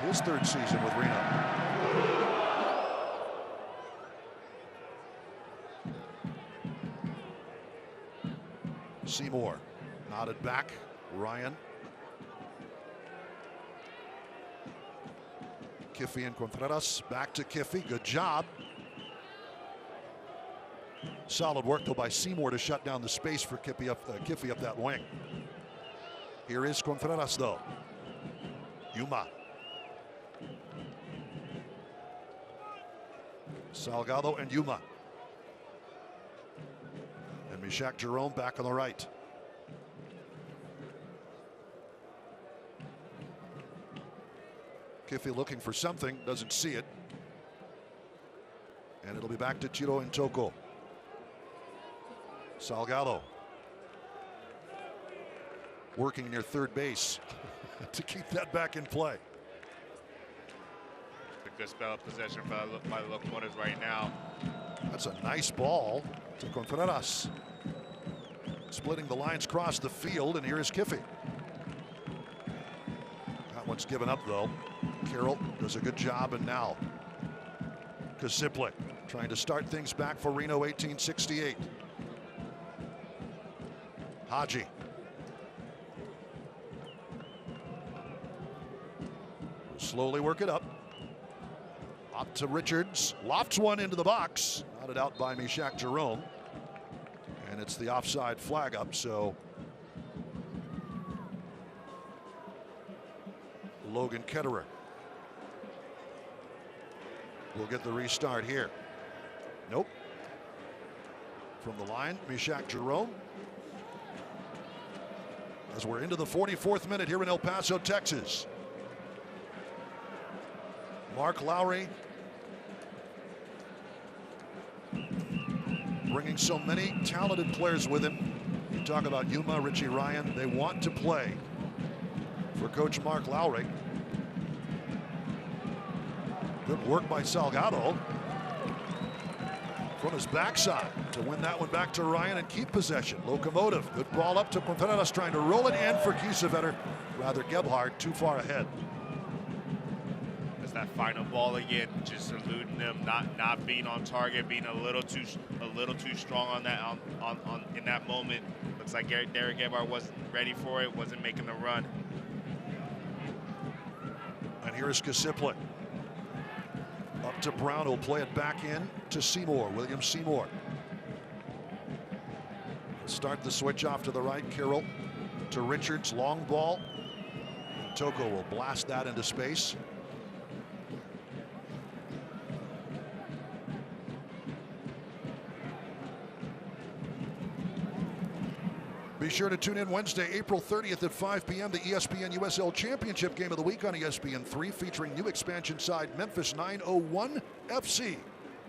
His 3rd season with Reno. Seymour nodded back. Ryan. Kiffey and Contreras back to Kiffey. Good job. Solid work though by Seymour to shut down the space for Kiffey up that wing. Here is Contreras though. Yuma. Salgado and Yuma. And Mishak Jerome back on the right. Kiffey looking for something, doesn't see it. And it'll be back to Tiro and Toko. Salgado working near third base to keep that back in play. A good spell of possession by the Locomotives right now. That's a nice ball to Contreras. Splitting the lines across the field, and here is Kiffey. That one's given up though. Carroll does a good job, and now Kasiplik trying to start things back for Reno 1868. Haji. Slowly work it up. Up to Richards. Lofts one into the box. Knotted out by Mishak Jerome. And it's the offside flag up, so Logan Ketterer will get the restart here. Nope. From the line, Mishak Jerome. As we're into the 44th minute here in El Paso, Texas. Mark Lowry bringing so many talented players with him. You talk about Yuma, Richie Ryan. They want to play for Coach Mark Lowry. Good work by Salgado from his backside to win that one back to Ryan and keep possession. Locomotive, good ball up to Contreras, trying to roll it in for Kiesewetter. Rather, Gebhardt too far ahead. That's that final ball again, just eluding them not being on target, being a little too strong on that on in that moment. Looks like Derek Gebhard wasn't ready for it, wasn't making the run. And here's Kasiplik. Up to Brown, who'll play it back in to Seymour, William Seymour. Start the switch off to the right, Carroll to Richards, long ball. Toko will blast that into space. Be sure to tune in Wednesday, April 30th at 5 p.m. the ESPN USL Championship Game of the Week on ESPN3, featuring new expansion side Memphis 901 FC,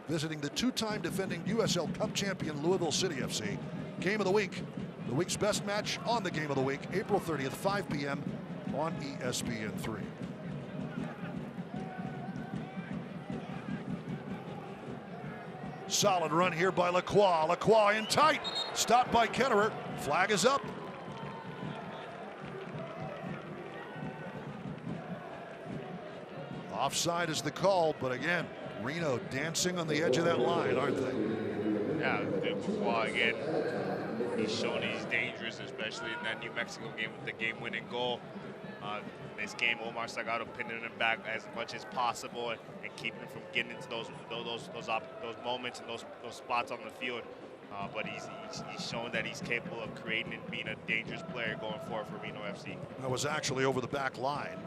visiting the two-time defending USL Cup champion Louisville City FC. Game of the Week, the week's best match on the Game of the Week, April 30th, 5 p.m. on ESPN3. Solid run here by Lacroix. Lacroix in tight. Stopped by Ketterer. Flag is up. Offside is the call, but again, Reno dancing on the edge of that line, aren't they? Yeah, Lacroix again. He's shown he's dangerous, especially in that New Mexico game with the game-winning goal. This game, Omar Salgado pinning him back as much as possible and keeping him from getting into those moments and those spots on the field. But he's shown that he's capable of creating and being a dangerous player going forward for Reno FC. That was actually over the back line,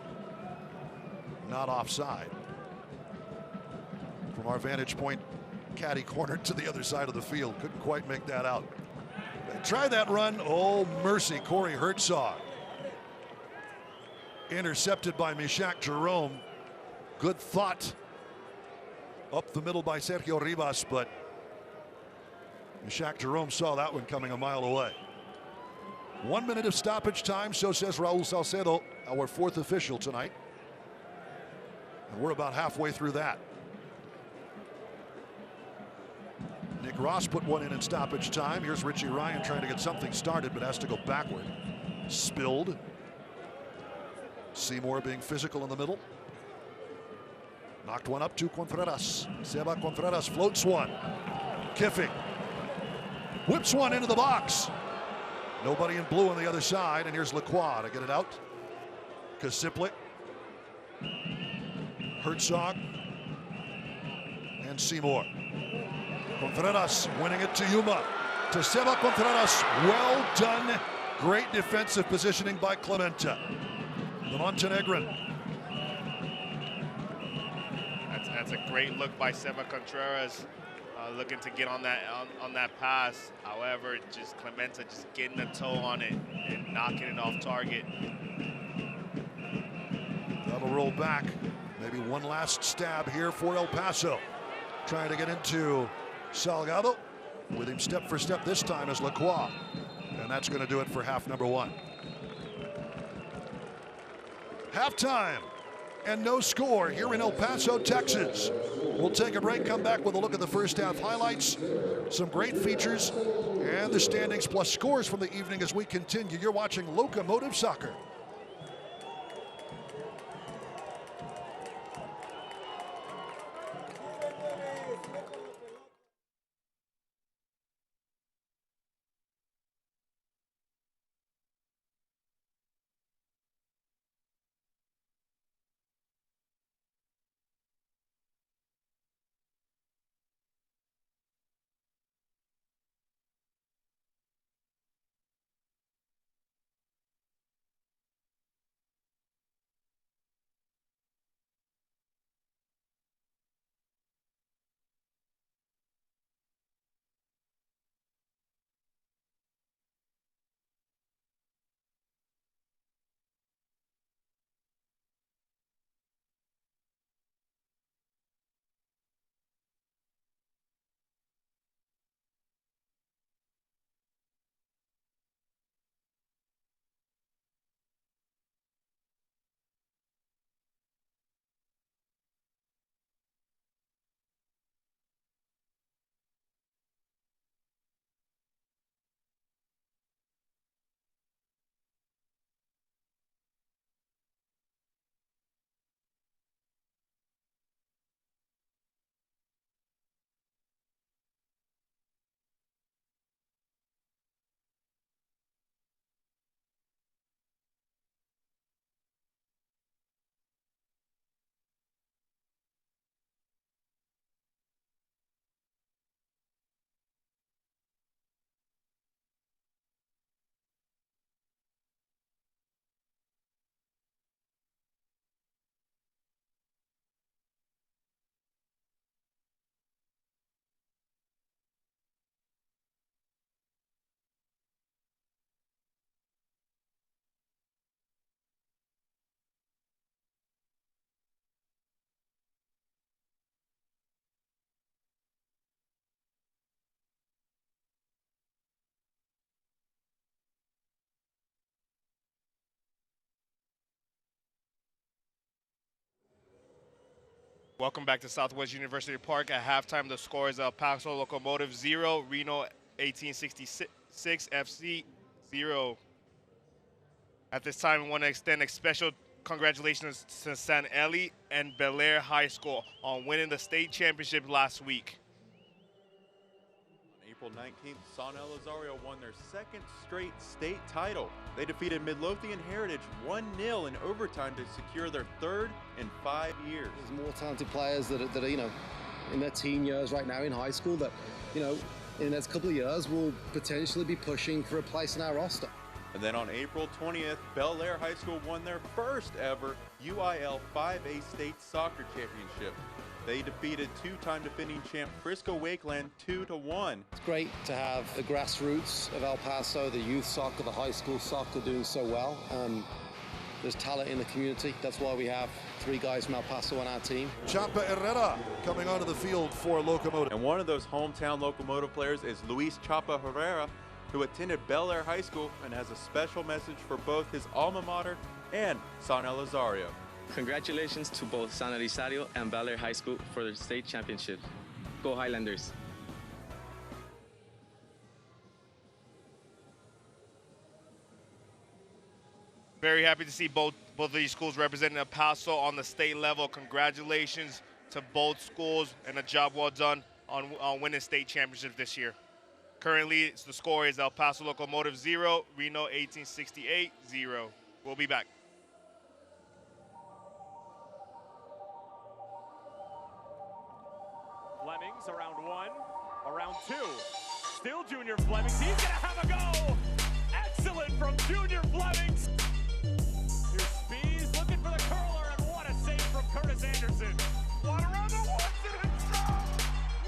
not offside. From our vantage point, caddy cornered to the other side of the field. Couldn't quite make that out. They tried that run. Oh, mercy, Corey Herzog. Intercepted by Mishak Jerome. Good thought up the middle by Sergio Rivas, but Mishak Jerome saw that one coming a mile away. 1 minute of stoppage time, so says Raul Salcedo, our fourth official tonight. And we're about halfway through that. Nick Ross put one in stoppage time. Here's Richie Ryan trying to get something started, but has to go backward. Spilled. Seymour being physical in the middle. Knocked one up to Contreras. Seba Contreras floats one. Kiffing whips one into the box. Nobody in blue on the other side, and here's Lacroix to get it out. Kasiplik, Herzog, and Seymour. Contreras winning it to Yuma. To Seba Contreras. Well done. Great defensive positioning by Clemente, the Montenegrin. That's a great look by Seba Contreras, looking to get on that pass. However, just Clemente just getting the toe on it and knocking it off target. That'll roll back. Maybe one last stab here for El Paso. Trying to get into Salgado. With him step for step this time is Lacroix. And that's going to do it for half number one. Halftime and no score here in El Paso, Texas. We'll take a break, come back with a look at the first half highlights, some great features, and the standings plus scores from the evening as we continue. You're watching Locomotive Soccer. Welcome back to Southwest University Park. At halftime, the score is El Paso Locomotive 0, Reno 1866 FC 0. At this time, we want to extend a special congratulations to San Eli and Bel Air High School on winning the state championship last week. April 19th, San Elizario won their second straight state title. They defeated Midlothian Heritage 1-0 in overtime to secure their third in 5 years. There's more talented players that are in their teen years right now in high school that, in the next couple of years will potentially be pushing for a place in our roster. And then on April 20th, Bel Air High School won their first ever UIL 5A state soccer championship. They defeated two-time defending champ Frisco Wakeland 2-1. It's great to have the grassroots of El Paso, the youth soccer, the high school soccer doing so well. There's talent in the community. That's why we have 3 guys from El Paso on our team. Chapa Herrera coming onto the field for Locomotive. And one of those hometown Locomotive players is Luis Chapa Herrera, who attended Bel Air High School and has a special message for both his alma mater and San Elizario. Congratulations to both San Elizario and Bel Air High School for their state championships. Go Highlanders. Very happy to see both of these schools representing El Paso on the state level. Congratulations to both schools and a job well done on winning state championships this year. Currently, the score is El Paso Locomotive 0, Reno 1868 0. We'll be back. Flemings around 1, around 2. Still Junior Flemings. He's going to have a go. Excellent from Junior Flemings. Here's Spees looking for the curler, and what a save from Curtis Anderson. Guadarrama wants it himself.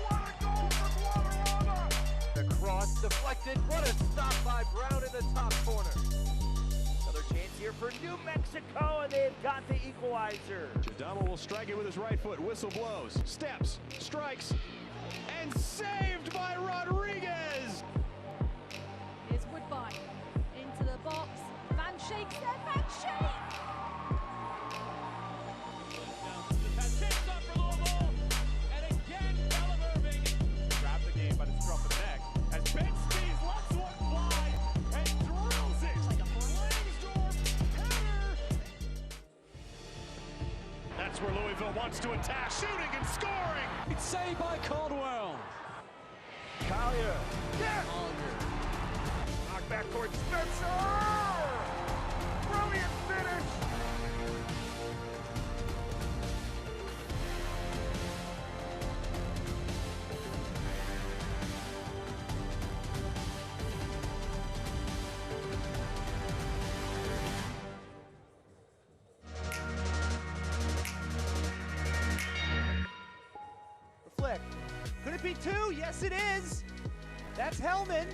What a goal from Guadarrama. The cross deflected. What a stop by Brown in the top corner. Another chance here for New Mexico, and they've got the equalizer. Jadama will strike it with his right foot. Whistle blows. Steps. Strikes. And saved by Rodriguez. Here's Woodbine into the box. Van Schaik there. Van Schaik. Van Schaik's up for Louisville. And again, Ellen Irving grabbed the game by the scruff of the neck as Ben Spees lets one fly and drills it like a Langsdorff header. That's where Louisville wants to attack, shooting and scoring. It's saved by Caldwell. Collier. Yeah. Knocked back towards Spencer. Brilliant finish. Flick. Could it be 2? Yes, it is. That's Hellman.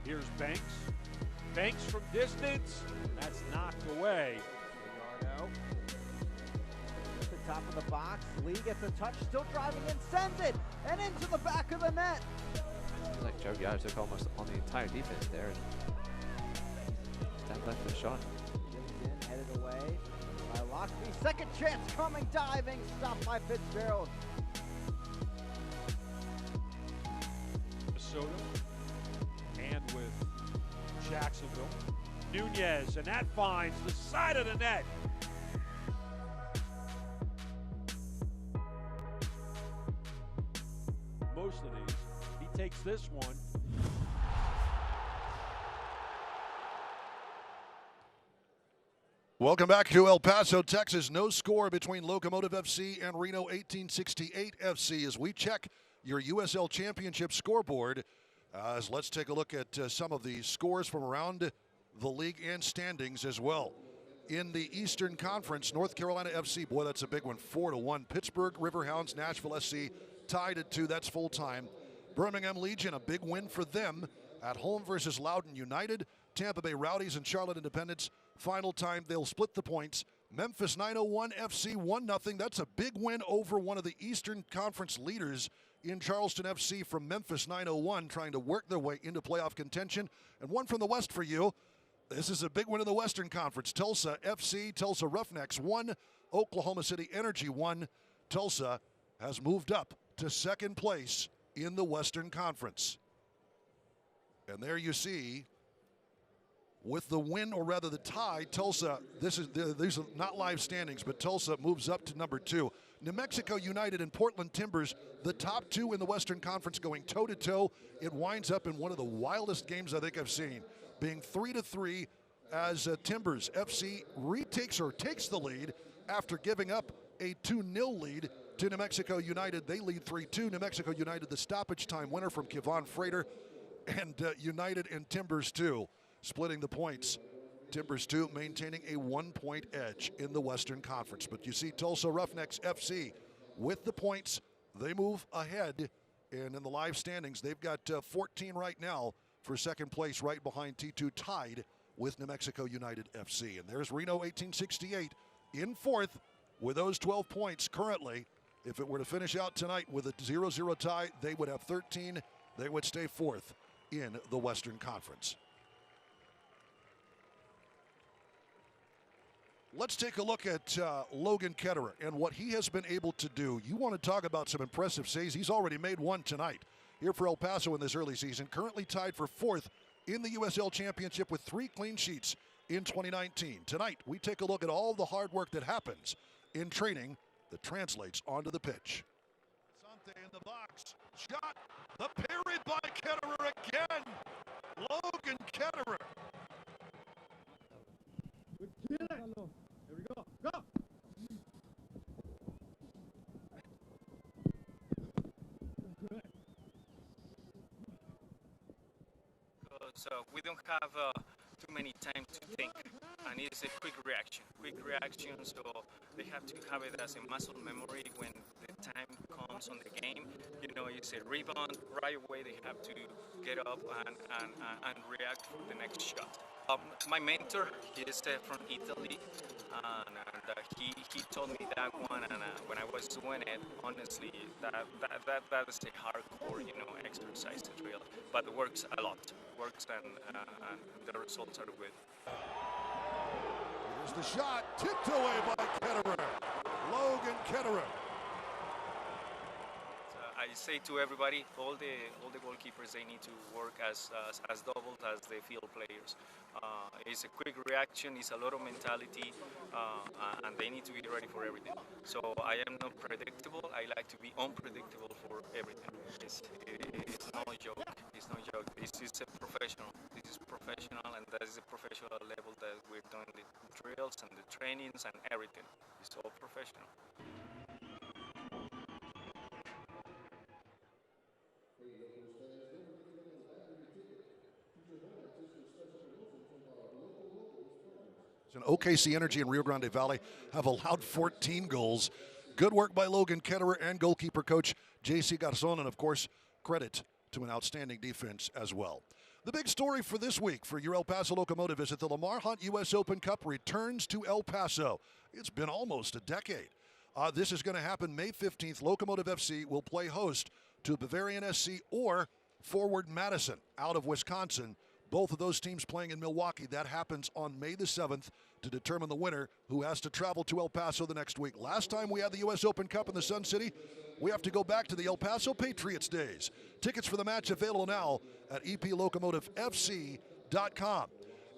Here's Banks. Banks from distance. That's knocked away. Gallardo. At the top of the box. Lee gets a touch, still driving and sends it. And into the back of the net. It's like Joe Gallardo took almost on the entire defense there. That left for the shot. Gilligan headed away by Lockby. Second chance coming, diving, stopped by Fitzgerald. Minnesota and with Jacksonville. Nunez, and that finds the side of the net. Most of these, he takes this one. Welcome back to El Paso, Texas. No score between Locomotive FC and Reno 1868 FC as we check your USL Championship scoreboard. Let's take a look at some of the scores from around the league and standings as well. In the Eastern Conference, North Carolina FC, boy, that's a big one, 4-1. Pittsburgh Riverhounds, Nashville SC tied at 2. That's full time. Birmingham Legion, a big win for them at home versus Loudoun United. Tampa Bay Rowdies and Charlotte Independence, final time they'll split the points. Memphis 901 FC 1-0. That's a big win over one of the Eastern Conference leaders in Charleston FC from Memphis 901, trying to work their way into playoff contention. And one from the West for you. This is a big win in the Western Conference. Tulsa FC, Tulsa Roughnecks 1, Oklahoma City Energy won. Tulsa has moved up to second place in the Western Conference. And there you see, with the win, or rather the tie, Tulsa, these are not live standings, but Tulsa moves up to number 2. New Mexico United and Portland Timbers, the top 2 in the Western Conference, going toe-to-toe. It winds up in one of the wildest games I think I've seen, being 3-3 as Timbers FC takes the lead after giving up a 2-0 lead to New Mexico United. They lead 3-2. New Mexico United, the stoppage time winner from Kevon Frater, and United and Timbers 2 splitting the points. Timbers 2 maintaining a 1-point edge in the Western Conference. But you see Tulsa Roughnecks FC with the points. They move ahead, and in the live standings, they've got 14 right now for second place, right behind T2, tied with New Mexico United FC. And there's Reno 1868 in fourth with those 12 points currently. If it were to finish out tonight with a 0-0 tie, they would have 13. They would stay fourth in the Western Conference. Let's take a look at Logan Ketterer and what he has been able to do. You want to talk about some impressive saves. He's already made one tonight here for El Paso in this early season. Currently tied for fourth in the USL Championship with 3 clean sheets in 2019. Tonight, we take a look at all the hard work that happens in training that translates onto the pitch. Sante in the box. Shot. The parry by Ketterer again. Logan Ketterer. Here we go. Go! So we don't have too many time to think, and it's a quick reaction, so they have to have it as a muscle memory. When the time comes on the game, it's a rebound right away. They have to get up and react for the next shot. My mentor, he is from Italy, and he told me that one, and when I was doing it, honestly, that is a hardcore, exercise, it's real, but it works a lot, and the results are good. Here's the shot, tipped away by Ketterer, Logan Ketterer. I say to everybody, all the goalkeepers, they need to work as doubled as the field players. It's a quick reaction, it's a lot of mentality, and they need to be ready for everything. So I am not predictable. I like to be unpredictable for everything. It's no joke. It's no joke. This is a professional. This is professional, and that is a professional level that we're doing the drills and the trainings and everything. It's all professional. And OKC Energy and Rio Grande Valley have allowed 14 goals. Good work by Logan Ketterer and goalkeeper coach J.C. Garzon, and of course, credit to an outstanding defense as well. The big story for this week for your El Paso Locomotive is that the Lamar Hunt U.S. Open Cup returns to El Paso. It's been almost a decade. This is going to happen May 15th. Locomotive FC will play host to Bavarian SC or Forward Madison out of Wisconsin. Both of those teams playing in Milwaukee. That happens on May the 7th to determine the winner, who has to travel to El Paso the next week. Last time we had the U.S. Open Cup in the Sun City, we have to go back to the El Paso Patriots days. Tickets for the match available now at eplocomotivefc.com.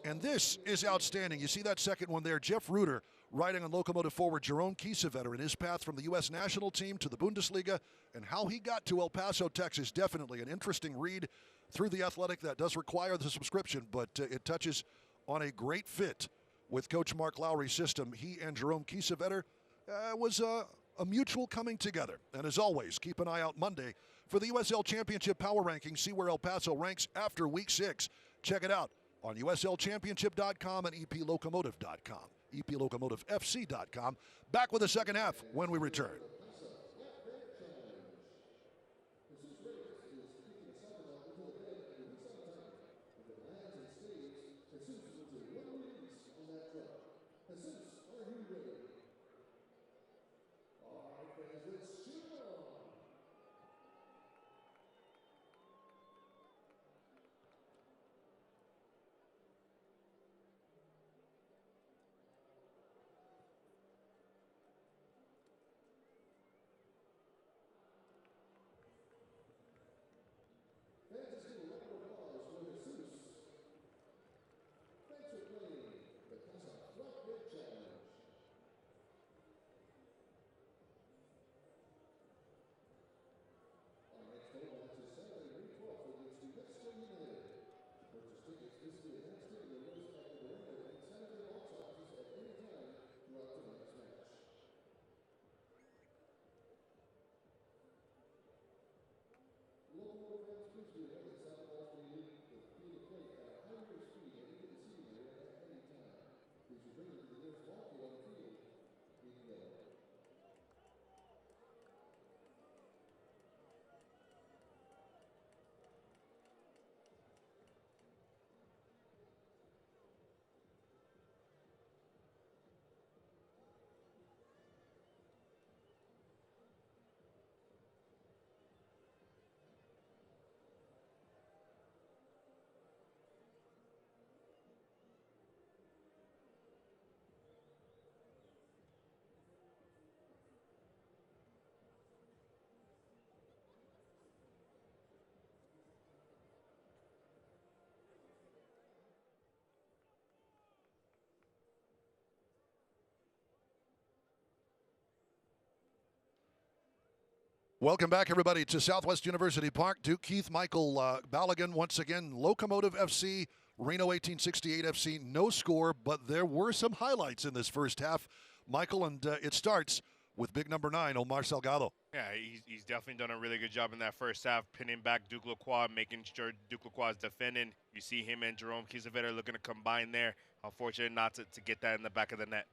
And this is outstanding. You see that second one there, Jeff Reuter riding on Locomotive forward Jerome Kiesewetter in his path from the U.S. national team to the Bundesliga, and how he got to El Paso, Texas. Definitely an interesting read through The Athletic. That does require the subscription, but it touches on a great fit with Coach Mark Lowry's system. He and Jerome Kiesewetter was a mutual coming together. And as always, keep an eye out Monday for the USL Championship Power Rankings. See where El Paso ranks after Week 6. Check it out on USLChampionship.com and EPLocomotive.com, EPLocomotivefc.com. Back with the second half when we return. Welcome back, everybody, to Southwest University Park. Duke Keith, Michael Balogun, once again, Locomotive FC, Reno 1868 FC. No score, but there were some highlights in this first half, Michael, and it starts with big number 9, Omar Salgado. Yeah, he's definitely done a really good job in that first half, pinning back Duke Lacroix, making sure Duke Lacroix is defending. You see him and Jerome Kiesewetter looking to combine there. Unfortunate not to get that in the back of the net.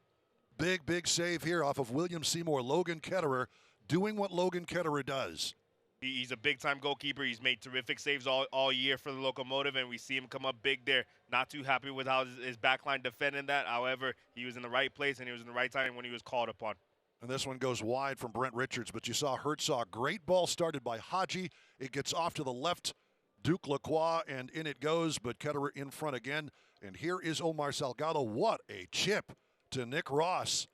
Big save here off of William Seymour. Logan Ketterer doing what Logan Ketterer does. He's a big-time goalkeeper. He's made terrific saves all year for the Locomotive, and we see him come up big there. Not too happy with how his backline defended that. However, he was in the right place, and he was in the right time when he was called upon. And this one goes wide from Brent Richards, but you saw Herzog. Great ball started by Haji. It gets off to the left. Duke Lacroix, and in it goes, but Ketterer in front again. And here is Omar Salgado. What a chip to Nick Ross.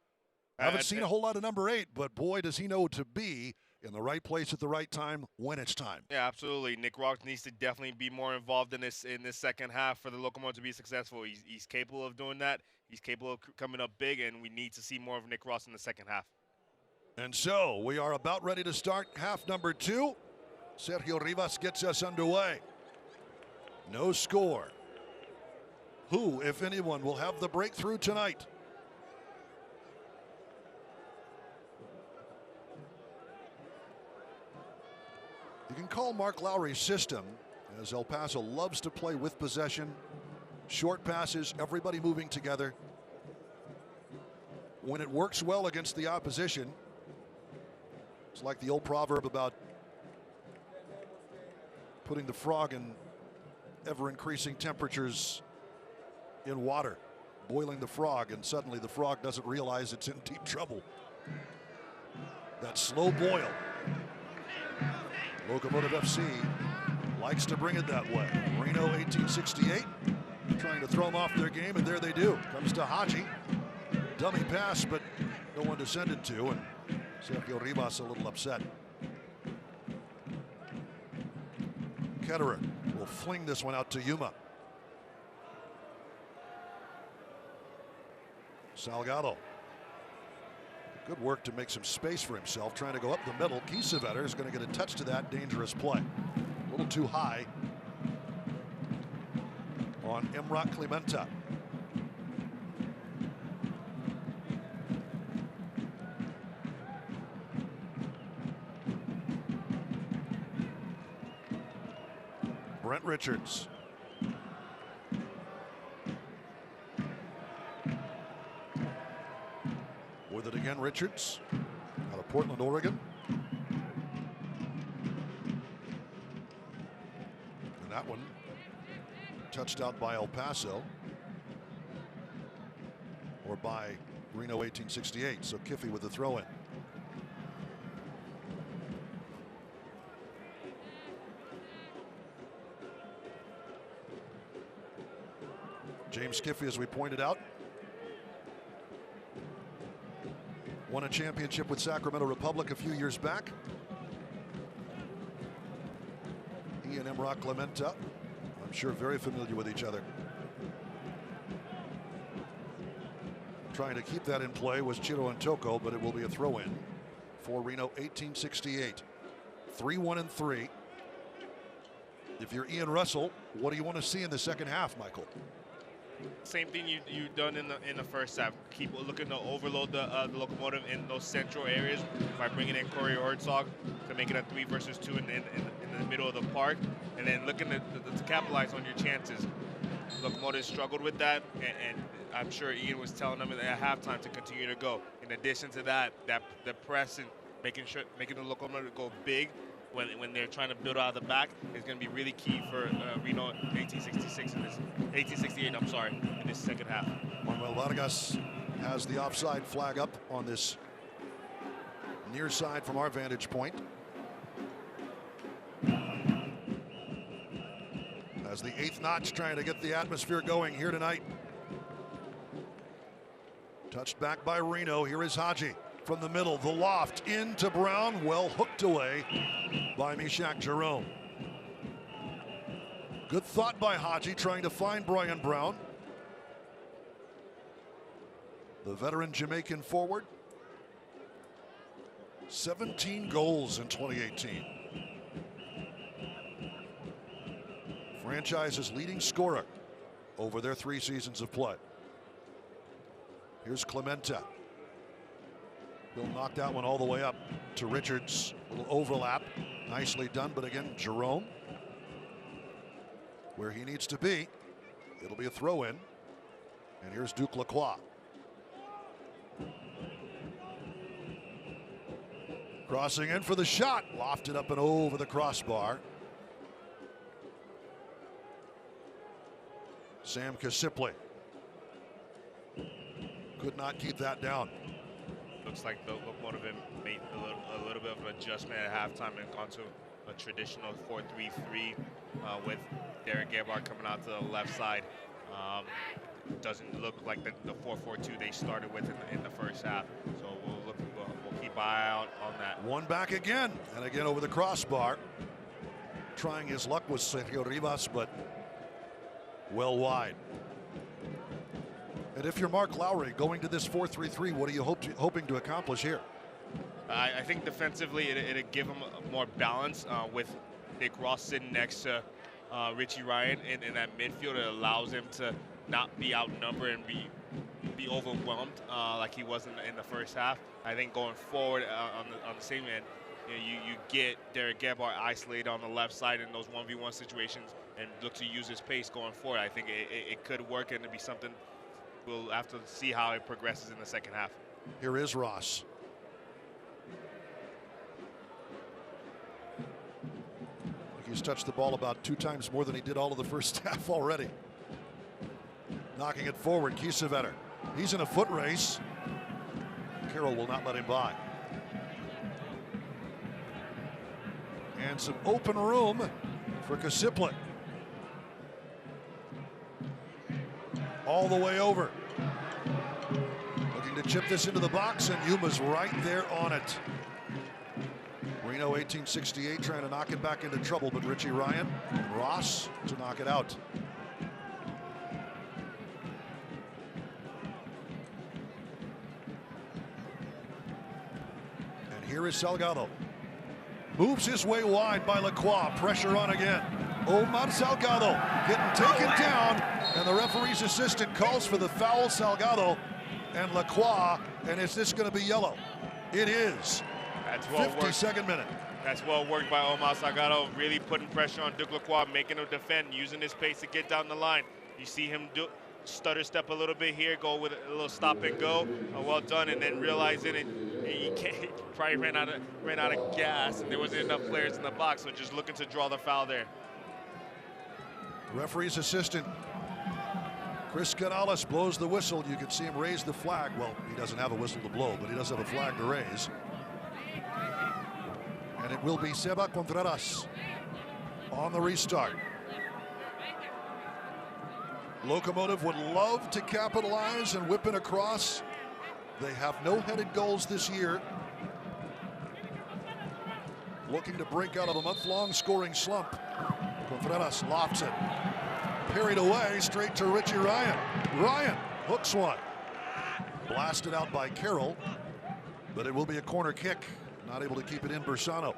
Haven't seen a whole lot of number 8, but boy, does he know to be in the right place at the right time when it's time. Yeah, absolutely. Nick Ross needs to definitely be more involved in this second half for the Locomotive to be successful. He's capable of doing that. He's capable of coming up big, and we need to see more of Nick Ross in the second half. And so we are about ready to start half number 2. Sergio Rivas gets us underway. No score. Who, if anyone, will have the breakthrough tonight? You can call Mark Lowry's system, as El Paso loves to play with possession, short passes, everybody moving together. When it works well against the opposition, it's like the old proverb about putting the frog in ever-increasing temperatures in water, boiling the frog, and suddenly the frog doesn't realize it's in deep trouble. That slow boil. Locomotive FC likes to bring it that way. Reno 1868 trying to throw them off their game, and there they do. Comes to Haji. Dummy pass, but no one to send it to, and Sergio Rivas a little upset. Ketterer will fling this one out to Yuma. Salgado. Good work to make some space for himself, trying to go up the middle. Kiesewetter is going to get a touch to that dangerous play. A little too high on Emrah Clementa. Brent Richards. With it again, Richards, out of Portland, Oregon. And that one touched out by El Paso, or by Reno 1868. So Kiffey with the throw in. James Kiffey, as we pointed out, won a championship with Sacramento Republic a few years back. He and Emrah Clementa, I'm sure, very familiar with each other. Trying to keep that in play was Chiro Antoko, but it will be a throw-in for Reno 1868. 3-1-3. If you're Ian Russell, what do you want to see in the second half, Michael? Same thing you've done in the first half. Keep looking to overload the Locomotive in those central areas by bringing in Corey Herzog to make it a 3 versus 2 in the middle of the park, and then looking to capitalize on your chances. Locomotive struggled with that, and I'm sure Ian was telling them at halftime to continue to go. In addition to that the press and making the Locomotive go big when they're trying to build out of the back is going to be really key for Reno 1868, I'm sorry, in this second half. Manuel Vargas has the offside flag up on this near side from our vantage point. As the 8th notch trying to get the atmosphere going here tonight. Touched back by Reno. Here is Haji from the middle, the loft into Brown, well hooked away by Meshach Jerome. Good thought by Haji, trying to find Brian Brown. The veteran Jamaican forward. 17 goals in 2018. Franchise's leading scorer over their 3 seasons of play. Here's Clemente. He'll knock that one all the way up to Richards. A little overlap. Nicely done, but again, Jerome where he needs to be. It'll be a throw in. And here's Duke Lacroix. Crossing in for the shot. Lofted up and over the crossbar. Sam Kasipli could not keep that down. Looks like the Locomotive made a little bit of an adjustment at halftime and gone to a traditional 4-3-3 with Derek Gebhardt coming out to the left side. Doesn't look like the 4-4-2 they started with in the first half. So we'll keep an eye out on that. One back again, and again over the crossbar. Trying his luck with Sergio Rivas, but well wide. And if you're Mark Lowry going to this 4-3-3, what are you hoping to accomplish here? I think defensively it'll give him more balance with Nick Ross sitting next to Richie Ryan in that midfield. It allows him to not be outnumbered and be overwhelmed like he was in the first half. I think going forward on the same end, you get Derek Gebhardt isolated on the left side in those 1v1 situations and look to use his pace going forward. I think it could work, and it'll be something we'll have to see how it progresses in the second half. Here is Ross. He's touched the ball about 2 times more than he did all of the first half already. Knocking it forward, Kiesewetter. He's in a foot race. Carroll will not let him by. And some open room for Kasipli. All the way over. Looking to chip this into the box, and Yuma's right there on it. Reno 1868 trying to knock it back into trouble, but Richie Ryan and Ross to knock it out. And here is Salgado. Moves his way wide by Lacroix. Pressure on again. Omar Salgado getting taken down, and the referee's assistant calls for the foul. Salgado and Lacroix, and is this going to be yellow? It is. That's well 52nd minute. That's well worked by Omar Salgado, really putting pressure on Duke Lacroix, making him defend, using his pace to get down the line. You see him stutter step a little bit here, go with a little stop and go. Well done, and then realizing it, he probably ran out of gas, and there wasn't enough players in the box, so just looking to draw the foul there. Referee's assistant Chris Canales blows the whistle. You can see him raise the flag. Well, he doesn't have a whistle to blow, but he does have a flag to raise. And it will be Seba Contreras on the restart. Locomotive would love to capitalize and whip it across. They have no headed goals this year. Looking to break out of a month-long scoring slump. Contreras lofts it. Parried away straight to Richie Ryan. Ryan hooks one. Blasted out by Carroll, but it will be a corner kick. Not able to keep it in, Bersano.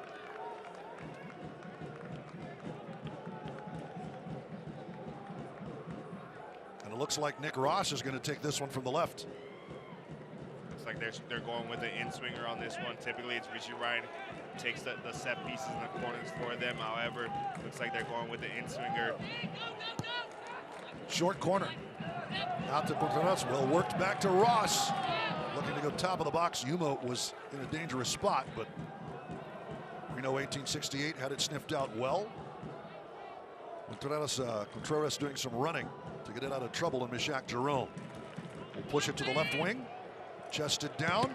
And it looks like Nick Ross is going to take this one from the left. Looks like they're going with the in-swinger on this one. Typically, it's Richie Ryan takes the set pieces in the corners for them. However, looks like they're going with the in-swinger. Short corner. Out to Contreras. Well worked back to Ross. Looking to go top of the box. Yuma was in a dangerous spot, but Reno 1868 had it sniffed out well. Contreras doing some running to get it out of trouble, and Mishak Jerome will push it to the left wing. Chested down.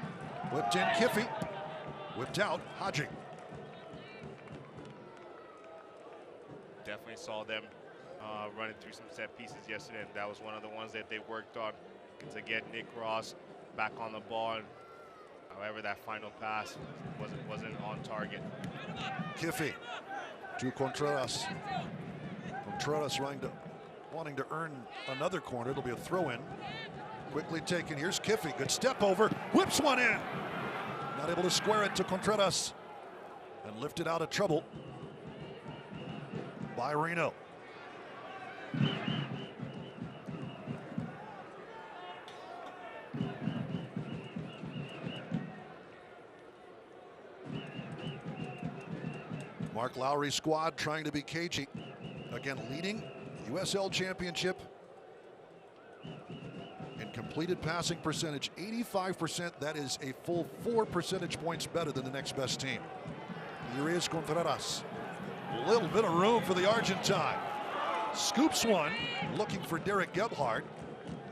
Whipped in Kiffy. Whipped out Haji. Definitely saw them running through some set pieces yesterday, and that was one of the ones that they worked on to get Nick Ross back on the ball. However, that final pass wasn't on target. Kiffy to Contreras. Contreras wanting to earn another corner. It'll be a throw-in. Quickly taken. Here's Kiffy. Good step over. Whips one in. Not able to square it to Contreras. And lifted out of trouble by Reno. Mark Lowry's squad trying to be cagey. Again, leading USL Championship in completed passing percentage, 85%. That is a full 4 percentage points better than the next best team. Here is Contreras. A little bit of room for the Argentine. Scoops one, looking for Derek Gebhardt.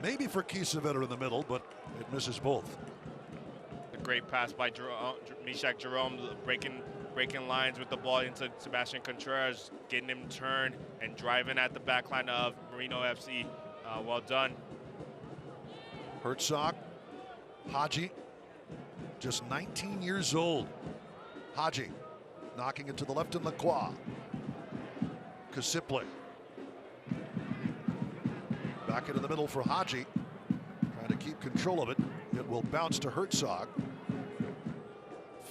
Maybe for Kiesewetter in the middle, but it misses both. A great pass by Mishak Jerome, breaking lines with the ball into Sebastian Contreras, getting him turned and driving at the back line of Reno FC. Well done. Herzog, Haji, just 19 years old. Haji knocking it to the left in Lacroix. Kasiple. Back into the middle for Haji. Trying to keep control of it. It will bounce to Herzog.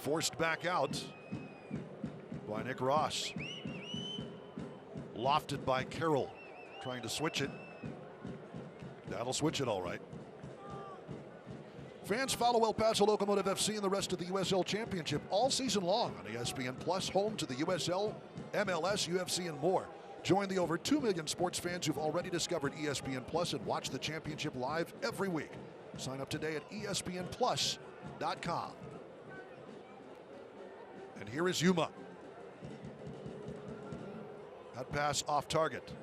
Forced back out by Nick Ross. Lofted by Carroll. Trying to switch it. That'll switch it all right. Fans follow El Paso Locomotive FC and the rest of the USL Championship all season long on ESPN Plus, home to the USL, MLS, UFC, and more. Join the over 2 million sports fans who've already discovered ESPN Plus and watch the championship live every week. Sign up today at espnplus.com. And here is Yuma. That pass off target.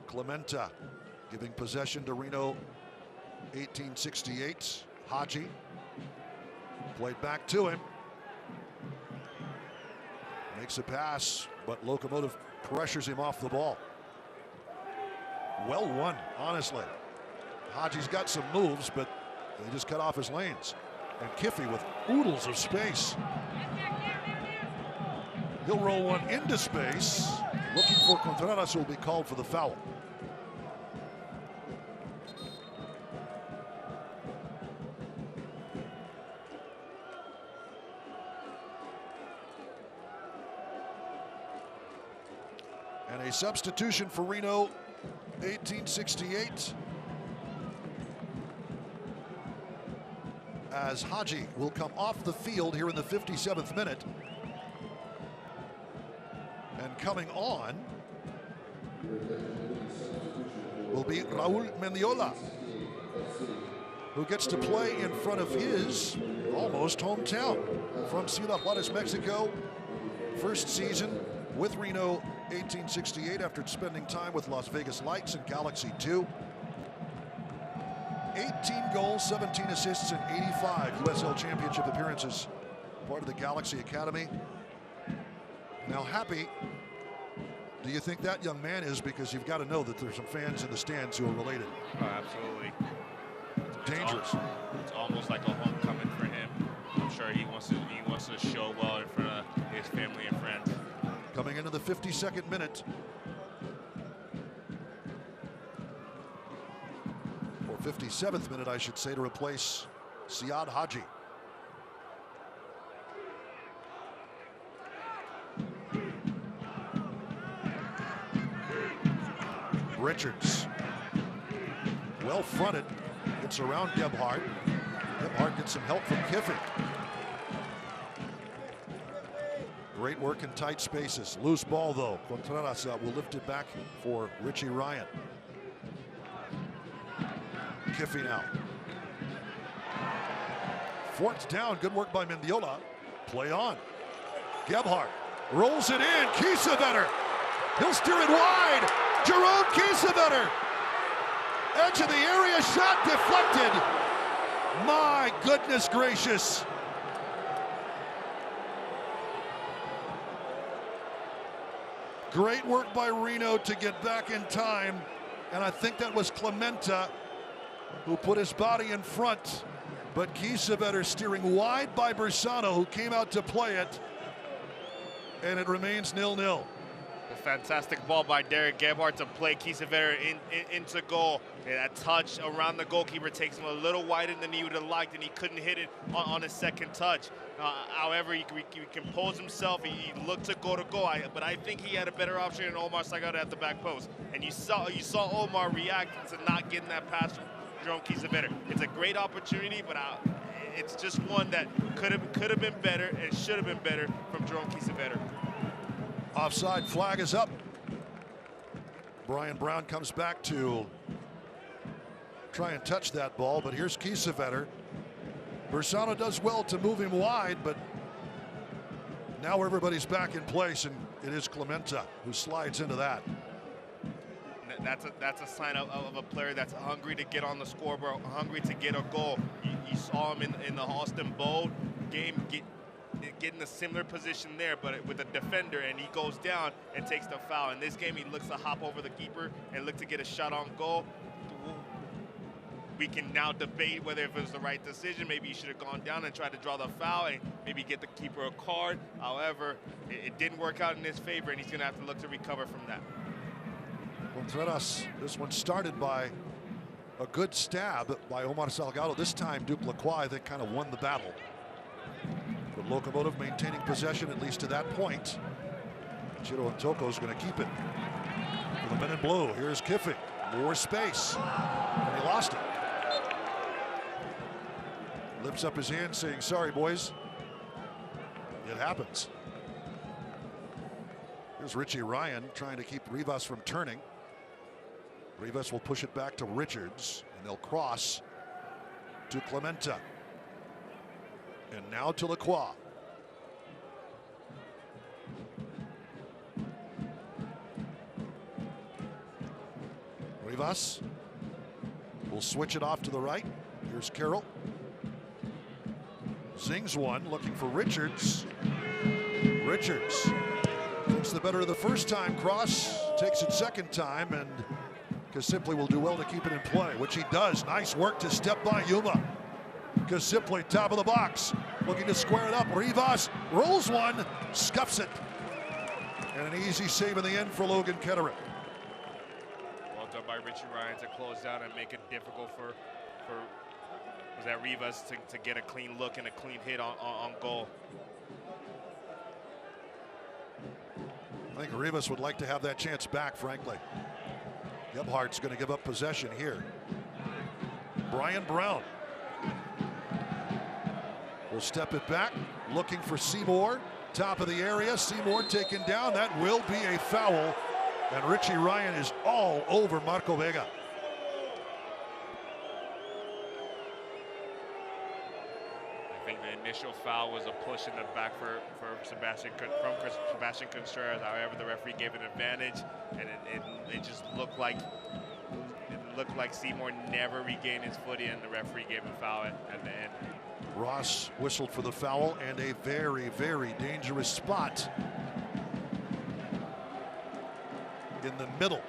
Clementa giving possession to Reno 1868. Haji played back to him. Makes a pass, but Locomotive pressures him off the ball. Well won, honestly. Haji's got some moves, but they just cut off his lanes. And Kiffy with oodles of space. He'll roll one into space. Looking for Contreras, who will be called for the foul. And a substitution for Reno, 1868. As Haji will come off the field here in the 57th minute. And coming on will be Raul Mendiola, who gets to play in front of his almost hometown. From Ciudad Juarez, Mexico. First season with Reno 1868 after spending time with Las Vegas Lights and Galaxy 2. 18 goals, 17 assists, and 85 USL Championship appearances. Part of the Galaxy Academy. Now, happy do you think that young man is? Because you've got to know that there's some fans in the stands who are related. Oh, absolutely. Dangerous. It's almost like a homecoming for him. I'm sure he wants to show well in front of his family and friends. Coming into the 52nd minute. Or 57th minute, I should say, to replace Siad Haji. Richards. Well fronted. Gets around Gebhardt. Gebhardt gets some help from Kiffin. Great work in tight spaces. Loose ball, though. Contreras will lift it back for Richie Ryan. Kiffy now. Forked down. Good work by Mendiola. Play on. Gebhardt rolls it in. Kiesewetter. He'll steer it wide. Jerome Kiesewetter. Edge of the area. Shot deflected. My goodness gracious. Great work by Reno to get back in time. And I think that was Clementa who put his body in front. But Kiesewetter steering wide by Bersano, who came out to play it. And it remains 0-0. A fantastic ball by Derek Gebhardt to play Kiesewetter into goal. And that touch around the goalkeeper takes him a little wider than he would have liked, and he couldn't hit it on his second touch. However, he composed himself. He looked to go, but I think he had a better option than Omar Salgado at the back post. And you saw Omar react to not getting that pass from Jerome Kiesewetter. It's a great opportunity, but it's just one that could have been better and should have been better from Jerome Kiesewetter. Offside flag is up. Brian Brown comes back to try and touch that ball, but here's Kiesewetter. Bersano does well to move him wide, but now everybody's back in place, and it is Clementa who slides into that. That's a sign of a player that's hungry to get on the scoreboard, hungry to get a goal. You saw him in the Austin Bold game getting a similar position there, but with a defender, and he goes down and takes the foul. In this game, he looks to hop over the keeper and look to get a shot on goal. We can now debate whether if it was the right decision. Maybe he should have gone down and tried to draw the foul and maybe get the keeper a card. However, it didn't work out in his favor, and he's going to have to look to recover from that. Contreras, this one started by a good stab by Omar Salgado. This time, Duke Lacroix, I think, kind of won the battle. But Locomotive maintaining possession at least to that point. Chiro Ntoko is going to keep it for the men in blue. Here's Kiffin, more space, and he lost it. Lifts up his hand saying, sorry, boys. It happens. Here's Richie Ryan trying to keep Rivas from turning. Rivas will push it back to Richards, and they'll cross to Clementa. And now to Lacroix. Rivas will switch it off to the right. Here's Carroll. Zings one, looking for Richards. Richards takes the better of the first time cross, takes it second time, and Kasipli will do well to keep it in play, which he does. Nice work to step by Yuma. Kasipli, top of the box, looking to square it up. Rivas rolls one, scuffs it. And an easy save in the end for Logan Ketterick. Well done by Richie Ryan to close down and make it difficult for was that Rivas to get a clean look and a clean hit on goal. I think Rivas would like to have that chance back, frankly. Gebhardt's going to give up possession here. Brian Brown will step it back, looking for Seymour. Top of the area, Seymour taken down. That will be a foul, and Richie Ryan is all over Marco Vega. I think the initial foul was a push in the back for Sebastian Contreras. However, the referee gave an advantage, and it just looked like Seymour never regained his footing, and the referee gave a foul at the end. Ross whistled for the foul, and a very, very dangerous spot in the middle.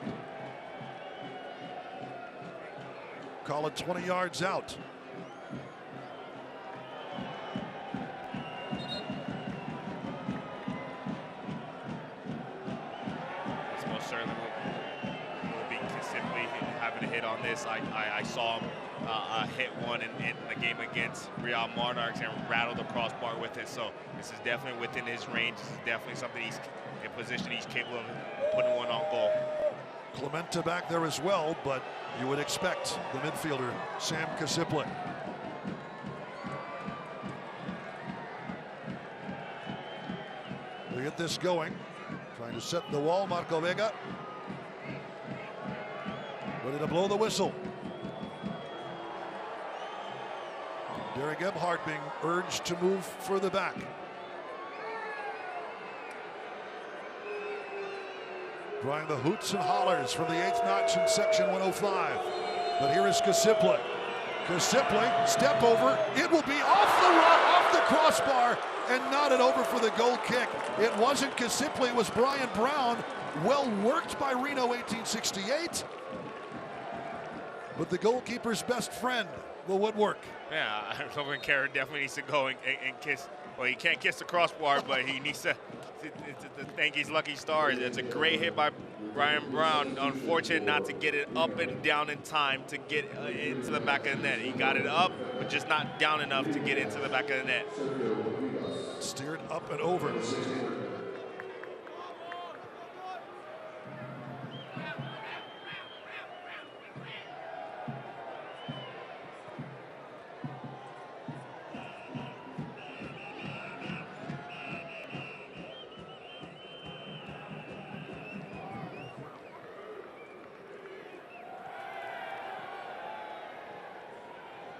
Call it 20 yards out. This most certainly will be simply having a hit on this. I saw him hit one in the game against Real Monarchs and rattled the crossbar with it. So this is definitely within his range. This is definitely something he's in position. He's capable of putting one on goal. Clementa back there as well, but you would expect the midfielder, Sam Kasiplik. We get this going. Trying to set the wall, Marco Vega. Ready to blow the whistle. Derek Gebhardt being urged to move further back. Drawing the hoots and hollers from the 8th notch in section 105. But here is Kasiplik. Kasiplik, step over. It will be off the crossbar, and nodded over for the goal kick. It wasn't Kasiplik, it was Brian Brown. Well worked by Reno 1868. But the goalkeeper's best friend, the woodwork. Yeah, Logan Kerr definitely needs to go and kiss. Well, he can't kiss the crossbar, but he needs to the Yankees' lucky stars. It's a great hit by Brian Brown. Unfortunate not to get it up and down in time to get into the back of the net. He got it up, but just not down enough to get into the back of the net. Steered up and over.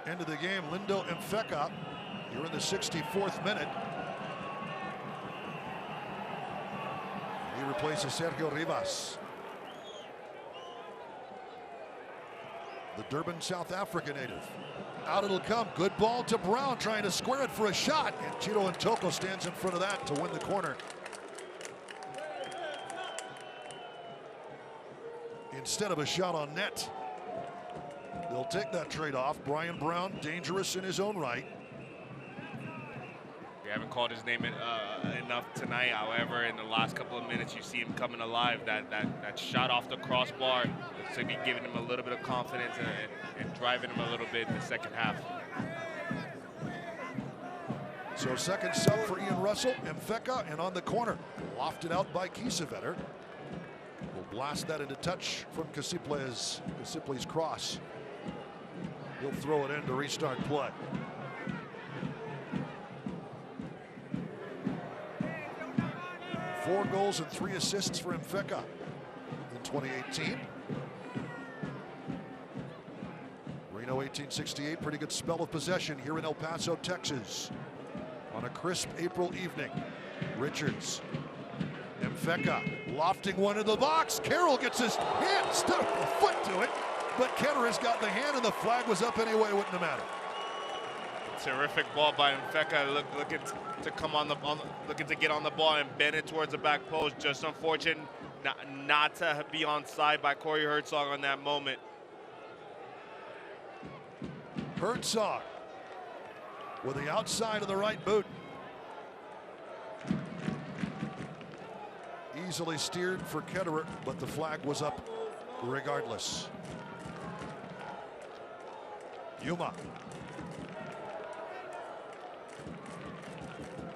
End of the game, Lindo Mfeka. You're in the 64th minute. He replaces Sergio Rivas. The Durban, South Africa native. Out it'll come. Good ball to Brown, trying to square it for a shot. And Chiro Ntoko stands in front of that to win the corner. Instead of a shot on net. They'll take that trade-off. Brian Brown, dangerous in his own right. We haven't called his name enough tonight. However, in the last couple of minutes, you see him coming alive. That shot off the crossbar looks like he's giving him a little bit of confidence and driving him a little bit in the second half. So second sub for Ian Russell, Mfeka, and on the corner, lofted out by Kiesewetter. Will blast that into touch from Kasiple's cross. He'll throw it in to restart play. Four goals and 3 assists for Mfeka in 2018. Reno 1868, pretty good spell of possession here in El Paso, Texas. On a crisp April evening. Richards. Mfeka lofting one in the box. Carroll gets his hand stuck a foot to it, but Kenner has got the hand and the flag was up anyway. Wouldn't have mattered. Terrific ball by Mfeka, looking to come on looking to get on the ball and bend it towards the back post. Just unfortunate not to be onside by Corey Herzog on that moment. Herzog with the outside of the right boot. Easily steered for Ketterer, but the flag was up regardless. Yuma.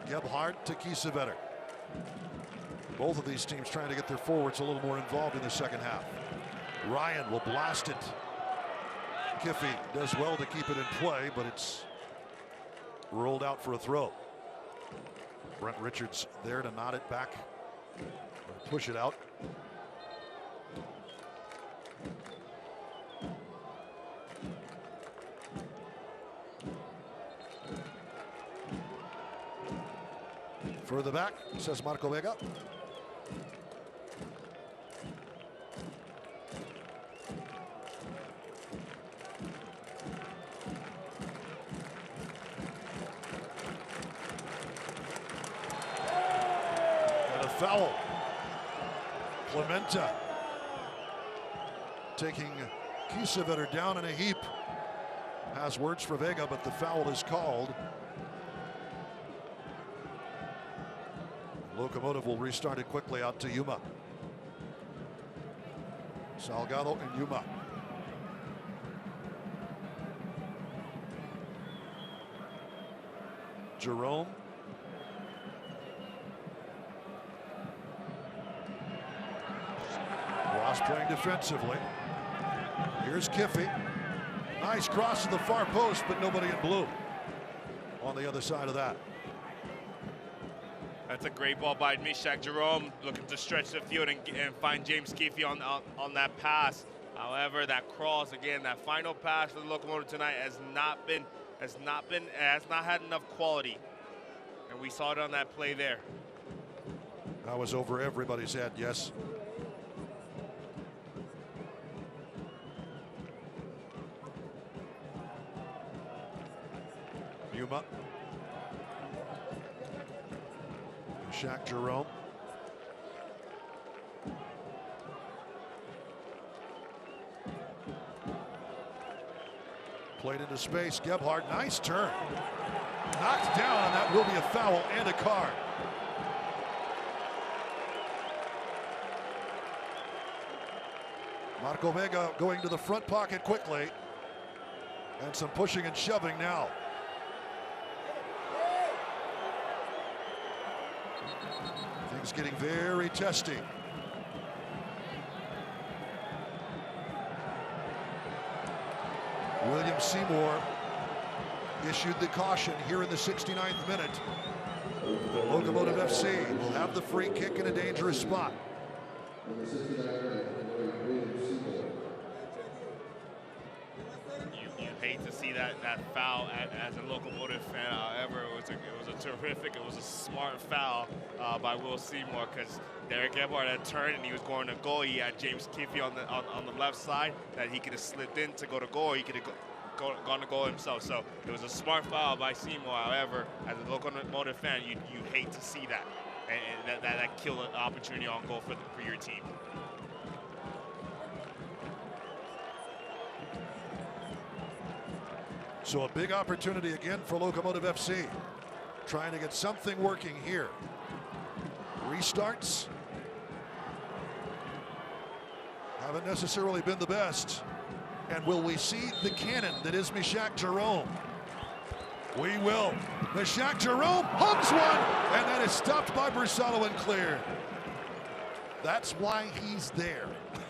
Gebhardt to Kiesewetter. Both of these teams trying to get their forwards a little more involved in the second half. Ryan will blast it. Kiffey does well to keep it in play, but it's rolled out for a throw. Brent Richards there to nod it back. Push it out. Further back, says Marco Vega. And a foul. Clementa taking Kiesewetter down in a heap. Has words for Vega, but the foul is called. Locomotive will restart it quickly out to Yuma. Salgado and Yuma. Jerome. Ross playing defensively. Here's Kiffey. Nice cross to the far post, but nobody in blue on the other side of that. That's a great ball by Mishak Jerome, looking to stretch the field and find James Keefe on that pass. However, that cross again, that final pass for the Locomotive tonight has not had enough quality, and we saw it on that play there. That was over everybody's head, yes. Yuma. Shaq Jerome. Played into space. Gebhardt, nice turn. Knocked down, and that will be a foul and a card. Marco Vega going to the front pocket quickly. And some pushing and shoving now. Things getting very testy. William Seymour issued the caution here in the 69th minute. Locomotive FC will have the free kick in a dangerous spot. You hate to see that foul as a Locomotive fan. However, it was a smart foul by Will Seymour, because Derek Gebhardt had turned and he was going to goal. He had James Kiffey on the left side that he could have slipped in to go to goal. He could have gone to goal himself. So it was a smart foul by Seymour. However, as a Locomotive fan, you hate to see that, and that killed an opportunity on goal for your team. So a big opportunity again for Locomotive FC. Trying to get something working here. Restarts haven't necessarily been the best. And will we see the cannon that is Mishak Jerome? We will. Mishak Jerome hooks one, and that is stopped by Bersalo and cleared. That's why he's there.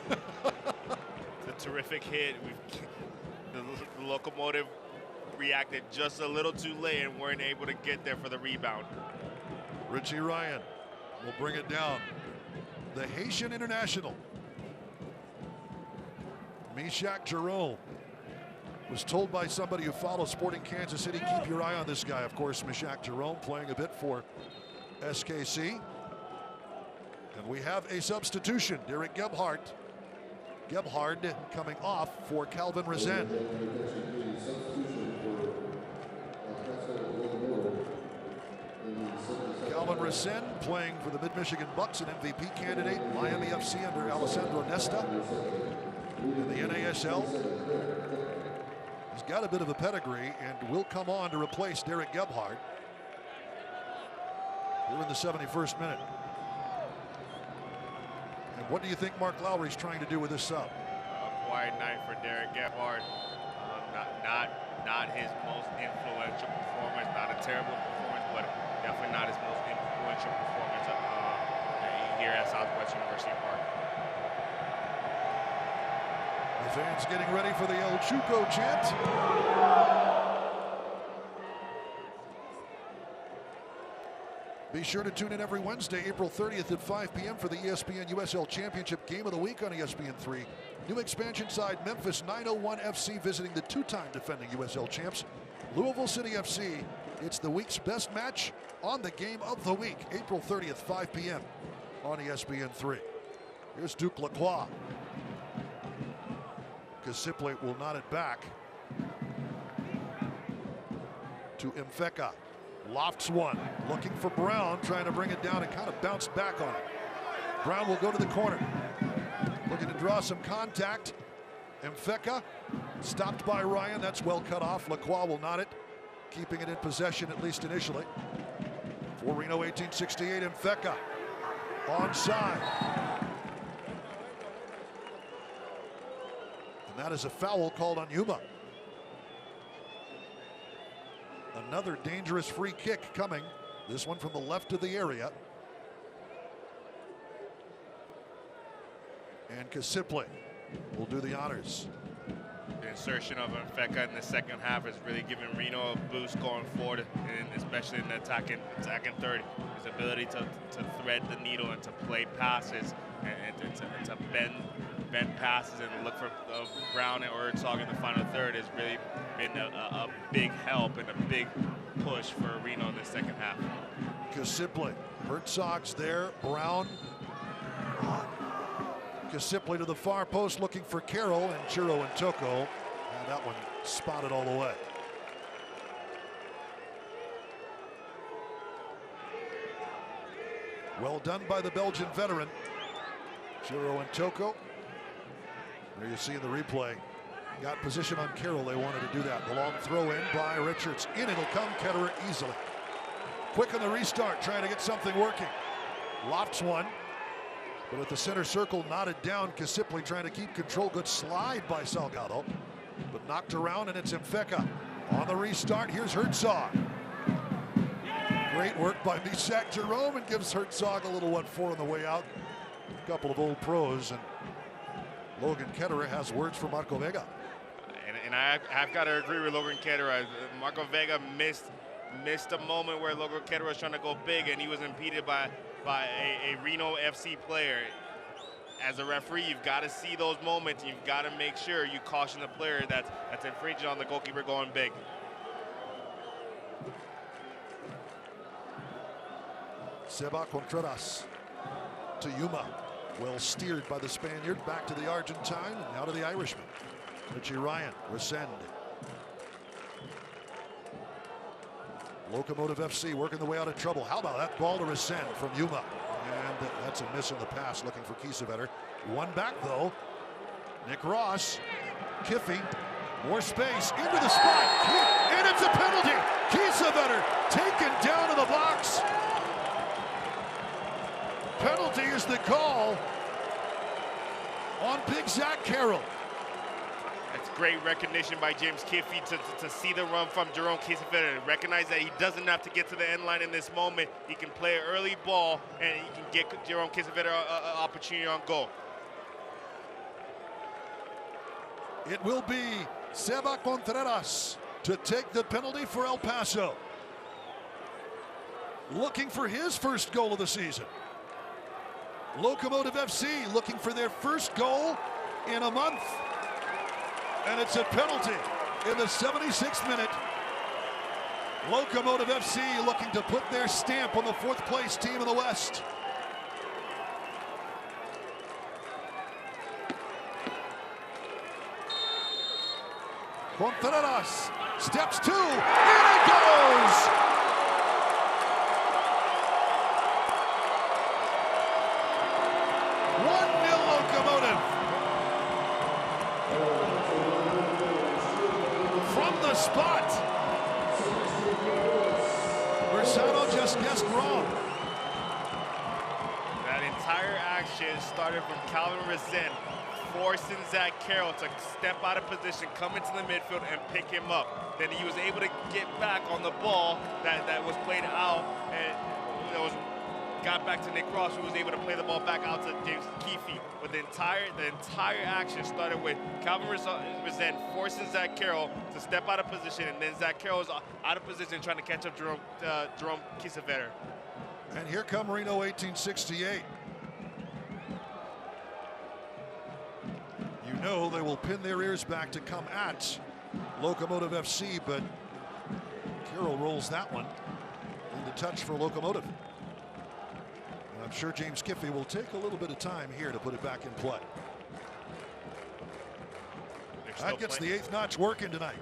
It's a terrific hit. The Locomotive reacted just a little too late and weren't able to get there for the rebound. Richie Ryan will bring it down. The Haitian international, Mishak Jerome, was told by somebody who follows Sporting Kansas City, keep your eye on this guy. Of course, Mishak Jerome playing a bit for SKC. And we have a substitution. Derek Gebhardt coming off for Calvin Rezende. Calvin Rezende playing for the Mid-Michigan Bucks, an MVP candidate, Miami FC under Alessandro Nesta in the NASL. He's got a bit of a pedigree and will come on to replace Derek Gebhardt here in the 71st minute. And what do you think Mark Lowry's trying to do with this sub? A quiet night for Derek Gebhardt. Not his most influential performance, not a terrible performance, but definitely not his most influential performance here at Southwest University Park. The fans getting ready for the El Chuco chant. Be sure to tune in every Wednesday, April 30th at 5 p.m. for the ESPN USL Championship Game of the Week on ESPN3. New expansion side Memphis 901 FC visiting the two-time defending USL champs, Louisville City FC. It's the week's best match on the Game of the Week, April 30th, 5 p.m. on ESPN3. Here's Duke Lacroix. Kasiple will nod it back to Mfeka. Lofts one, looking for Brown, trying to bring it down and kind of bounced back on it. Brown will go to the corner, looking to draw some contact. Mfeka stopped by Ryan, that's well cut off. Lacroix will nod it, keeping it in possession at least initially. For Reno 1868, Mfeka onside. And that is a foul called on Yuma. Another dangerous free kick coming. This one from the left of the area. And Kasiple will do the honors. The insertion of Mfeka in the second half has really given Reno a boost going forward, and especially in the attacking third. His ability to thread the needle and to play passes and to bend passes and look for Brown or Herzog in the final third has really been a big help and a big push for Reno in the second half. Kasiple, Herzog's there, Brown. Kasiple to the far post looking for Carroll, and Chiro and Toko. And that one spotted all the way. Well done by the Belgian veteran. Chiro and Toko. There you see in the replay. Got position on Carroll. They wanted to do that. The long throw in by Richards. In it'll come. Ketterer easily. Quick on the restart, trying to get something working. Lofts one. But at the center circle, knotted down, Kisipli trying to keep control. Good slide by Salgado, but knocked around, and it's Mfeka. On the restart, here's Herzog. Great work by Misak Jerome, and gives Herzog a little 1-4 on the way out. A couple of old pros, and Logan Ketterer has words for Marco Vega. And I've got to agree with Logan Ketterer. Marco Vega missed a moment where Logan Ketterer was trying to go big, and he was impeded by a Reno FC player. As a referee, you've got to see those moments. You've got to make sure you caution the player that's infringing on the goalkeeper going big. Seba Contreras to Yuma. Well steered by the Spaniard. Back to the Argentine, and now to the Irishman. Richie Ryan, Resend. Locomotive FC working the way out of trouble. How about that ball to Resend from Yuma? And that's a miss in the pass, looking for Kiesewetter. One back, though. Nick Ross. Kiffy. More space. Into the spot. And it's a penalty. Kiesewetter taken down to the box. Penalty is the call on Big Zach Carroll. That's great recognition by James Kiffy to see the run from Jerome Kiesewetter. Recognize that he doesn't have to get to the end line in this moment. He can play an early ball, and he can get Jerome Kiesewetter an opportunity on goal. It will be Seba Contreras to take the penalty for El Paso. Looking for his first goal of the season. Locomotive FC looking for their first goal in a month. And it's a penalty in the 76th minute. Locomotive FC looking to put their stamp on the fourth place team in the West. Contreras steps two, and it goes! Spot. Bersano just guessed wrong. That entire action started from Calvin Resend forcing Zach Carroll to step out of position, come into the midfield, and pick him up. Then he was able to get back on the ball that was played out, and got back to Nick Ross, who was able to play the ball back out to James Kiffy. But the entire action started with Calvin Resend forcing Zach Carroll to step out of position, and then Zach Carroll was out of position trying to catch up Jerome Kiesewetter. And here come Reno 1868. You know they will pin their ears back to come at Locomotive FC, but Carroll rolls that one into touch for Locomotive. I'm sure James Kiffy will take a little bit of time here to put it back in play. That gets the eighth notch working tonight.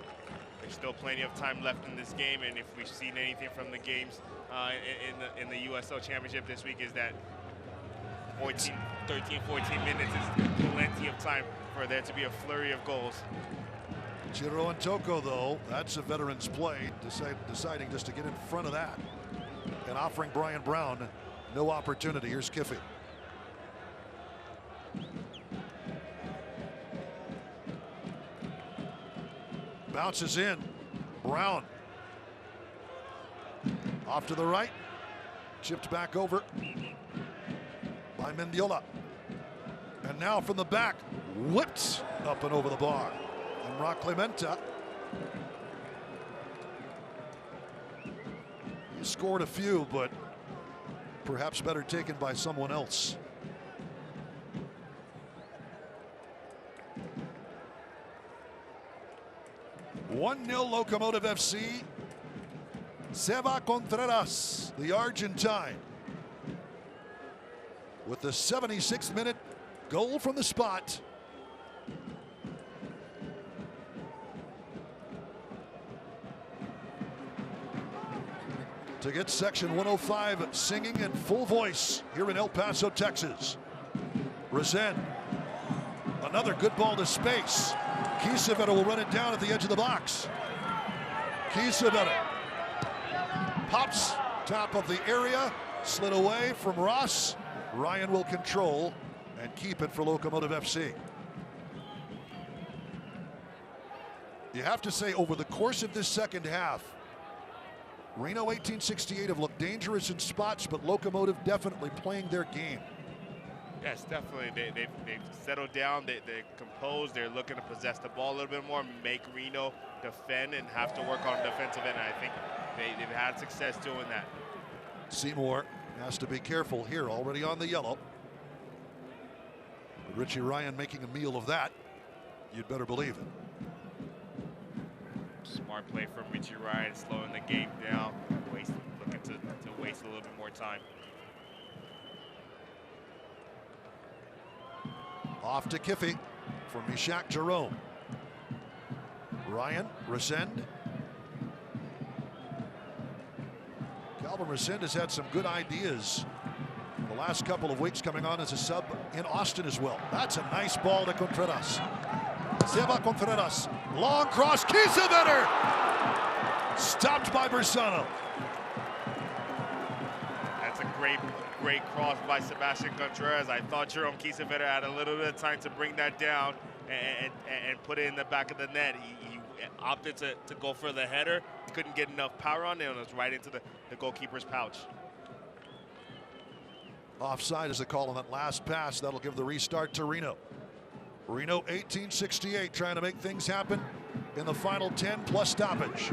There's still plenty of time left in this game, and if we've seen anything from the games in the USL Championship this week, is that 13, 14 minutes is plenty of time for there to be a flurry of goals. Chiro and Toko, though, that's a veteran's play, deciding just to get in front of that and offering Brian Brown no opportunity. Here's Kiffy. Bounces in. Brown. Off to the right. Chipped back over by Mendiola. And now from the back. Whipped up and over the bar. And Rock Clementa. He scored a few, but perhaps better taken by someone else. One 0 Locomotive FC. Seba Contreras, the Argentine, with the 76th minute goal from the spot. To get section 105 singing in full voice here in El Paso, Texas. Resend. Another good ball to space. Kiesewetter will run it down at the edge of the box. Kiesewetter pops top of the area, slid away from Ross, Ryan will control and keep it for Locomotive FC. You have to say, over the course of this second half, Reno 1868 have looked dangerous in spots, but Locomotive definitely playing their game. Yes, definitely. They've settled down. They're composed. They're looking to possess the ball a little bit more, make Reno defend and have to work on the defensive end. I think they've had success doing that. Seymour has to be careful here, already on the yellow. But Richie Ryan making a meal of that. You'd better believe it. Smart play from Richie Ryan, slowing the game down, looking to waste a little bit more time. Off to Kiffy for Mishak Jerome. Ryan, Resend. Calvin Resend has had some good ideas the last couple of weeks, coming on as a sub in Austin as well. That's a nice ball to Contreras. Seba Contreras, long cross, Kiesewetter! Stopped by Bersano. That's a great cross by Sebastian Contreras. I thought Jerome Kiesewetter had a little bit of time to bring that down and put it in the back of the net. He opted to go for the header. Couldn't get enough power on it, and it was right into the goalkeeper's pouch. Offside is the call on that last pass. That'll give the restart to Reno. Reno 1868 trying to make things happen in the final 10 plus stoppage.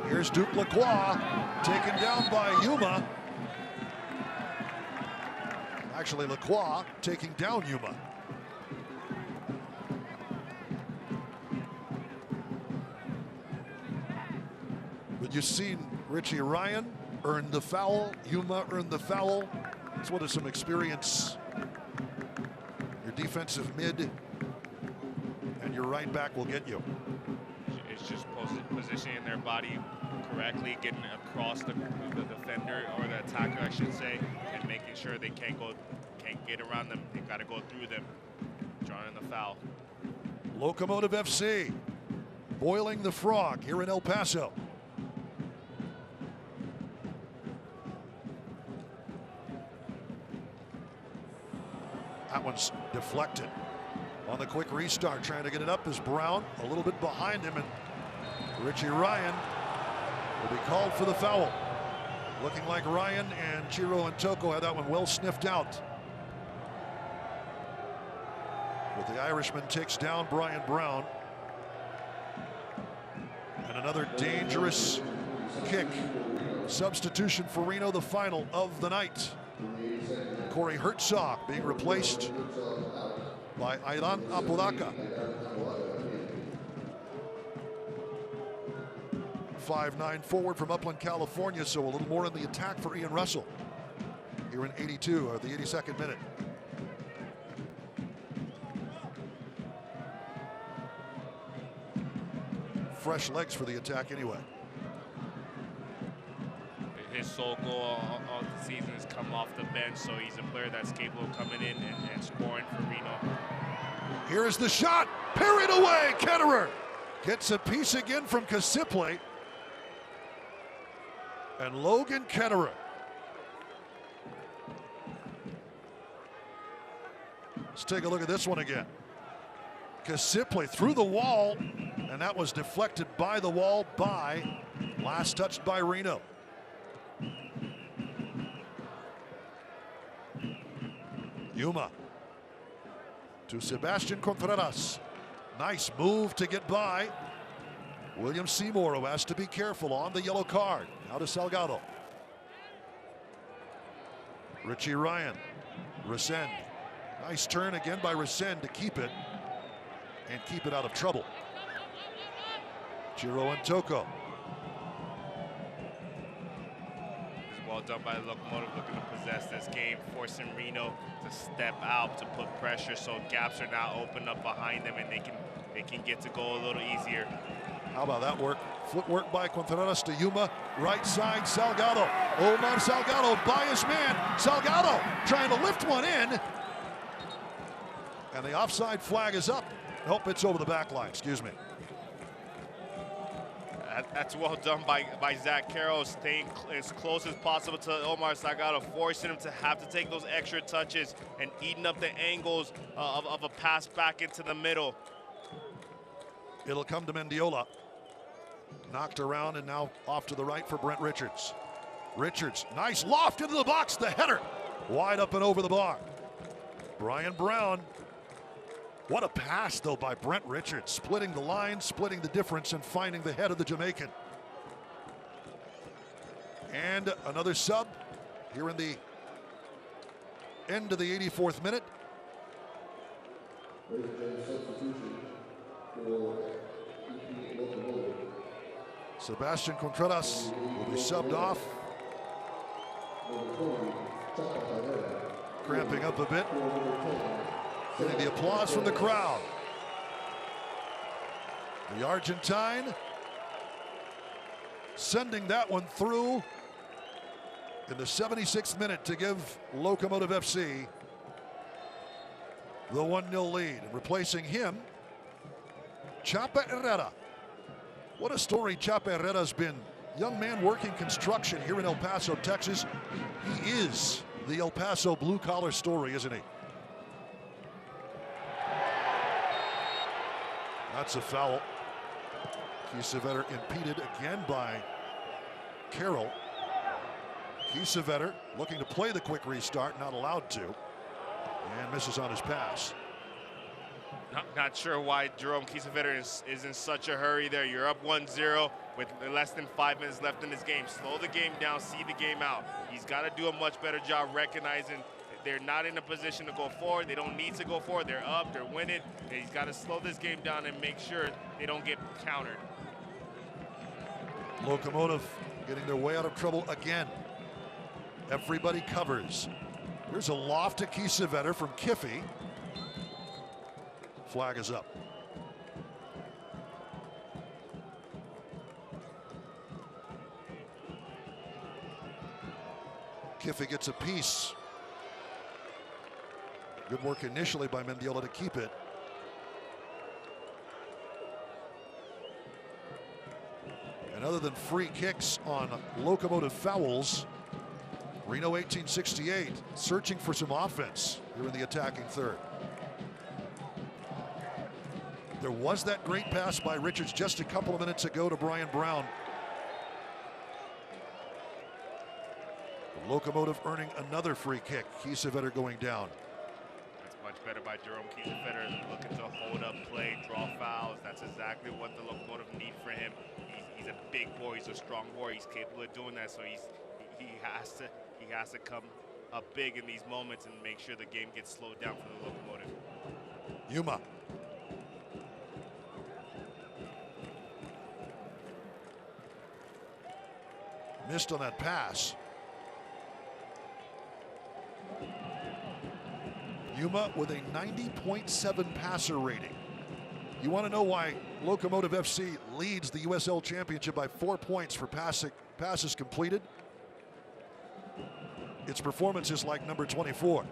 Here's Duke Lacroix taken down by Yuma. Actually, Lacroix taking down Yuma. But you've seen Richie Ryan earn the foul. Yuma earned the foul. That's what is some experience. Your defensive mid and your right back will get you. It's just positioning their body correctly, getting across the defender, or the attacker, I should say, and making sure they can't get around them. They got to go through them, drawing the foul. Locomotive FC boiling the frog here in El Paso. That one's deflected. On the quick restart, trying to get it up is Brown, a little bit behind him, and Richie Ryan will be called for the foul. Looking like Ryan and Chiro and Toko had that one well sniffed out. But the Irishman takes down Brian Brown. And another dangerous kick. Substitution for Reno, the final of the night. Corey Herzog being replaced by Aylan Apodaca. 5'9" forward from Upland, California, so a little more in the attack for Ian Russell here in 82, or the 82nd minute. Fresh legs for the attack anyway. His sole goal of the season has come off the bench, so he's a player that's capable of coming in and scoring for Reno. Here is the shot, parried away. Ketterer gets a piece again from Kasiple. And Logan Ketterer. Let's take a look at this one again. Kasiple through the wall, and that was deflected by the wall by, last touched by Reno. Yuma to Sebastian Contreras. Nice move to get by. William Seymour, who has to be careful on the yellow card. Now to Salgado. Richie Ryan. Resend. Nice turn again by Resend to keep it. And keep it out of trouble. Chiro and Toko. Well done by the Locomotive, looking to possess this game, forcing Reno to step out to put pressure, so gaps are now opened up behind them, and they can get to goal a little easier. How about that work? Footwork by Contreras to Yuma. Right side, Salgado. Omar Salgado by his man. Salgado trying to lift one in. And the offside flag is up. Nope, it's over the back line. Excuse me. That's well done by Zach Carroll, staying as close as possible to Omar Salgado, forcing him to have to take those extra touches and eating up the angles of a pass back into the middle. It'll come to Mendiola. Knocked around and now off to the right for Brent Richards. Richards, nice loft into the box, the header. Wide up and over the bar. Brian Brown. What a pass, though, by Brent Richards. Splitting the line, splitting the difference, and finding the head of the Jamaican. And another sub here in the end of the 84th minute. Sebastian Contreras will be subbed off. Cramping up a bit. Getting the applause from the crowd. The Argentine sending that one through in the 76th minute to give Locomotive FC the 1-0 lead. And replacing him, Chapa Herrera. What a story Chapa Herrera's been. Young man working construction here in El Paso, Texas. He is the El Paso blue-collar story, isn't he? That's a foul. Kiesewetter impeded again by Carroll. Kiesewetter looking to play the quick restart, not allowed to, and misses on his pass. Not sure why Jerome Kiesewetter is in such a hurry there. You're up 1-0 with less than 5 minutes left in this game. Slow the game down, see the game out. He's got to do a much better job recognizing they're not in a position to go forward. They don't need to go forward. They're up, they're winning. He's got to slow this game down and make sure they don't get countered. Locomotive getting their way out of trouble again. Everybody covers. Here's a loft to Kiesewetter from Kiffy. Flag is up. Kiffy gets a piece. Good work initially by Mendiola to keep it. And other than free kicks on Locomotive fouls, Reno 1868 searching for some offense here in the attacking third. There was that great pass by Richards just a couple of minutes ago to Brian Brown. The Locomotive earning another free kick. Kiesewetter going down. That's much better by Jerome Kiesewetter, looking to hold up play, draw fouls. That's exactly what the Locomotive need for him. He's a big boy, he's a strong boy, he's capable of doing that, so he has to come up big in these moments and make sure the game gets slowed down for the Locomotive. Yuma. Missed on that pass. Yuma with a 90.7 passer rating. You want to know why Locomotive FC leads the USL Championship by 4 points for passes completed? Its performance is like number 24.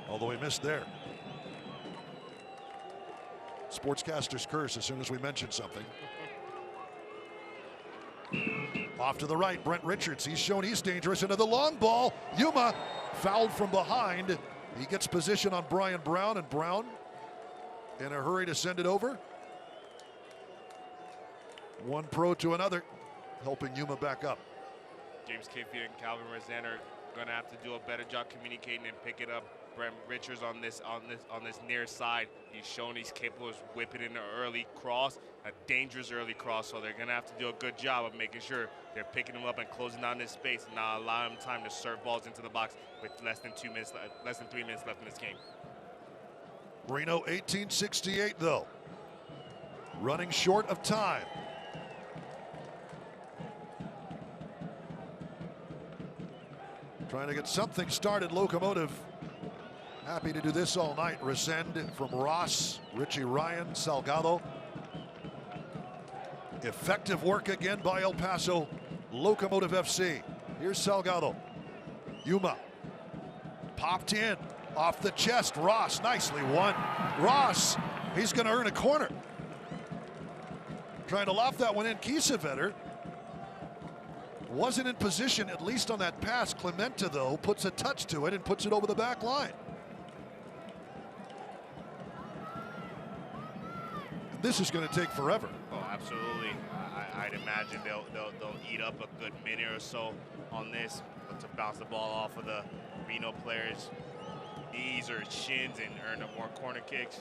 Although he missed there. Sportscaster's curse as soon as we mention something. Off to the right, Brent Richards. He's shown he's dangerous into the long ball. Yuma fouled from behind. He gets position on Brian Brown, and Brown in a hurry to send it over. One pro to another, helping Yuma back up. James Kiffy and Calvin Rezan are going to have to do a better job communicating and picking up Brent Richards on this near side. He's shown he's capable of whipping in an early cross, a dangerous early cross. So they're going to have to do a good job of making sure they're picking him up and closing down this space and not allowing him time to serve balls into the box with less than 3 minutes left in this game. Reno 1868 though, running short of time. Trying to get something started. Locomotive happy to do this all night. Resend from Ross, Richie Ryan, Salgado. Effective work again by El Paso Locomotive FC. Here's Salgado. Yuma popped in off the chest. Ross nicely won. Ross, he's going to earn a corner. Trying to loft that one in. Kiesewetter wasn't in position, at least on that pass. Clemente, though, puts a touch to it and puts it over the back line. And this is going to take forever. Oh, absolutely. I'd imagine they'll eat up a good minute or so on this, but to bounce the ball off of the Reno players' knees or shins and earn up more corner kicks.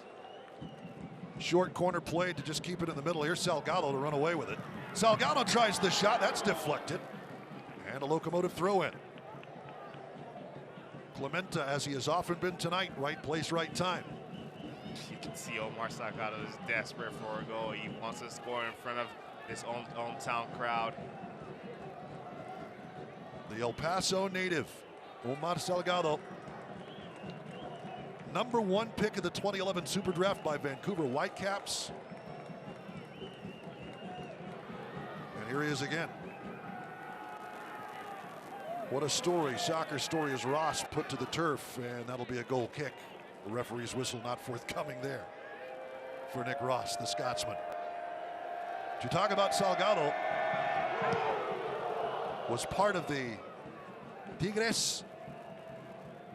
Short corner play to just keep it in the middle. Here's Salgado to run away with it. Salgado tries the shot. That's deflected. And a Locomotive throw in. Clemente, as he has often been tonight, right place, right time. You can see Omar Salgado is desperate for a goal. He wants to score in front of his hometown crowd. The El Paso native, Omar Salgado. #1 pick of the 2011 Super Draft by Vancouver Whitecaps. And here he is again. What a story, soccer story, as Ross put to the turf, and that'll be a goal kick. The referee's whistle not forthcoming there for Nick Ross, the Scotsman. To talk about Salgado, was part of the Tigres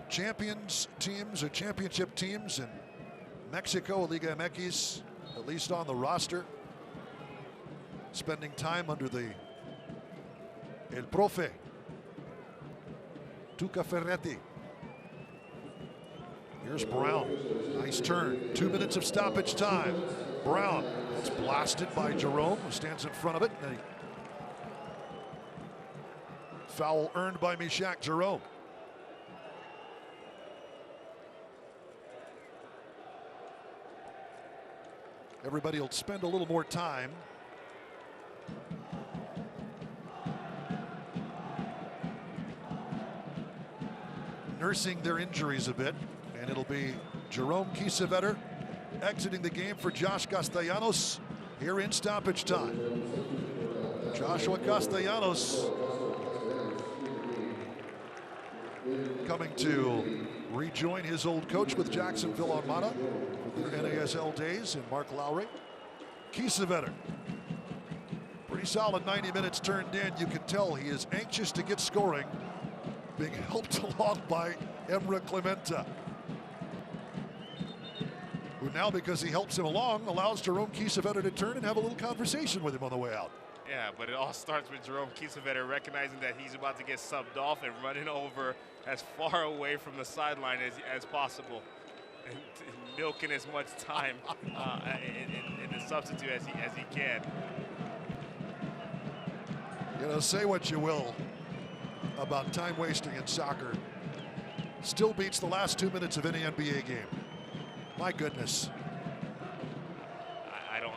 champions teams or championship teams in Mexico, Liga MX, at least on the roster. Spending time under the El Profe, Tuca Ferretti. Here's Brown, nice turn. 2 minutes of stoppage time. Brown, it's blasted by Jerome, who stands in front of it. And a foul earned by Mishak Jerome. Everybody will spend a little more time nursing their injuries a bit, and it'll be Jerome Kiesewetter exiting the game for Josh Castellanos here in stoppage time. Joshua Castellanos coming to rejoin his old coach with Jacksonville Armada for their NASL days, and Mark Lowry. Kiesewetter, pretty solid 90 minutes turned in. You can tell he is anxious to get scoring, being helped along by Emre Clemente, who now, because he helps him along, allows Jerome Kiesewetter to turn and have a little conversation with him on the way out. Yeah, but it all starts with Jerome Kiesewetter recognizing that he's about to get subbed off and running over as far away from the sideline as possible, and milking as much time in the substitute as he can. You know, say what you will about time wasting in soccer, still beats the last 2 minutes of any NBA game. My goodness.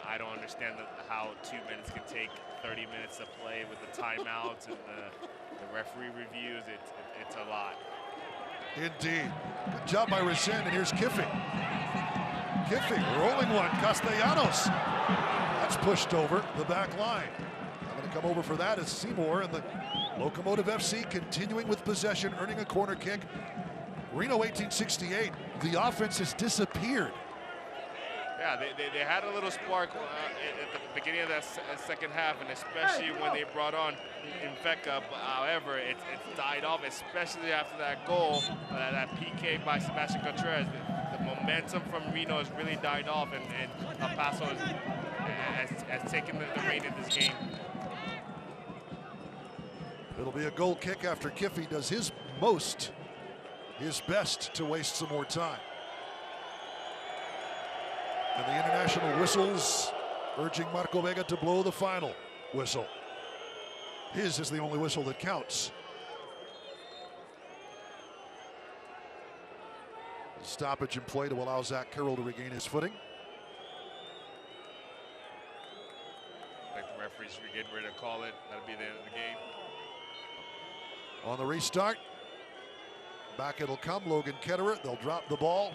I don't understand how 2 minutes can take 30 minutes to play with the timeouts and the referee reviews. It's a lot. Indeed. Good job by Racine, and here's Kiffy. Kiffy rolling one. Castellanos. That's pushed over the back line. I'm going to come over for that is Seymour, and the Locomotive FC continuing with possession, earning a corner kick. Reno 1868. The offense has disappeared. Yeah, they had a little spark at the beginning of that second half, and especially when they brought on Infeka. However, it's died off, especially after that goal, that PK by Sebastian Contreras. The momentum from Reno has really died off, and El Paso has taken the reign in this game. It'll be a goal kick after Kiffy does his best to waste some more time. And the international whistles urging Marco Vega to blow the final whistle. His is the only whistle that counts. Stoppage in play to allow Zach Carroll to regain his footing. Like the referees are getting ready to call it. That'll be the end of the game. On the restart, back it'll come. Logan Ketterer, they'll drop the ball.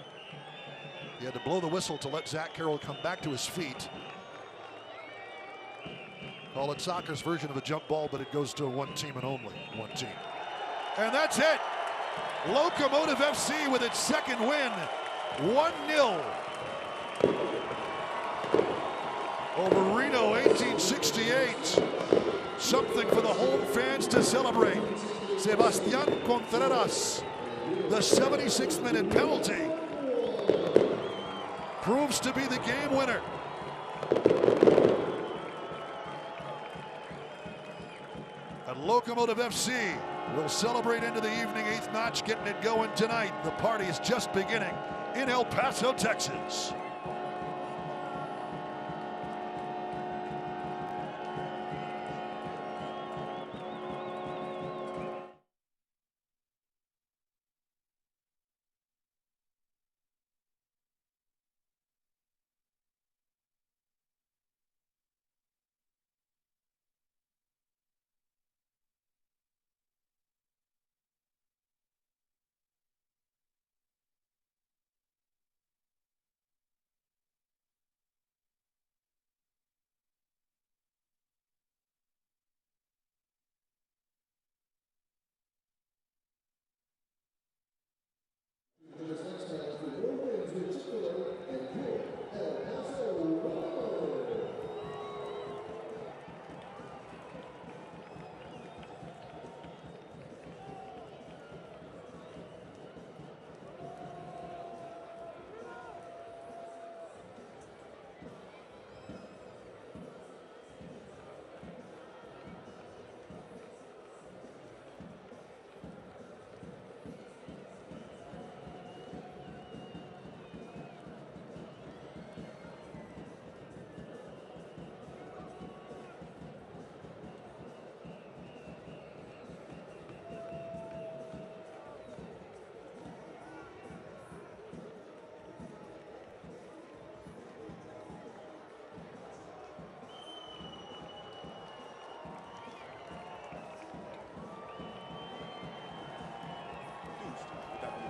He had to blow the whistle to let Zach Carroll come back to his feet. Call it soccer's version of a jump ball, but it goes to one team and only one team. And that's it. Locomotive FC with its second win, 1-0 over Reno 8. 1868. Something for the home fans to celebrate. Sebastián Contreras, the 76th minute penalty, proves to be the game winner. And Locomotive FC will celebrate into the evening. 8th notch getting it going tonight. The party is just beginning in El Paso, Texas.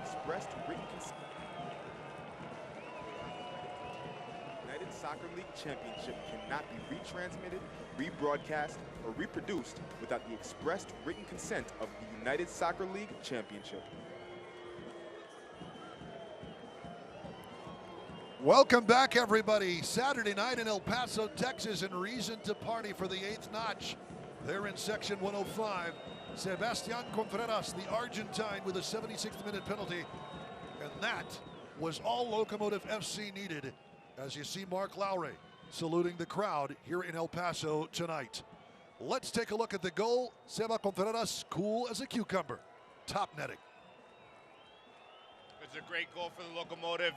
Expressed written consent. United Soccer League Championship cannot be retransmitted, rebroadcast, or reproduced without the expressed written consent of the United Soccer League Championship. Welcome back, everybody. Saturday night in El Paso, Texas, and reason to party for the 8th notch. They're in section 105. Sebastián Contreras, the Argentine, with a 76th minute penalty. And that was all Locomotive FC needed, as you see Mark Lowry saluting the crowd here in El Paso tonight. Let's take a look at the goal. Seba Contreras, cool as a cucumber. Top netting. It's a great goal for the Locomotive.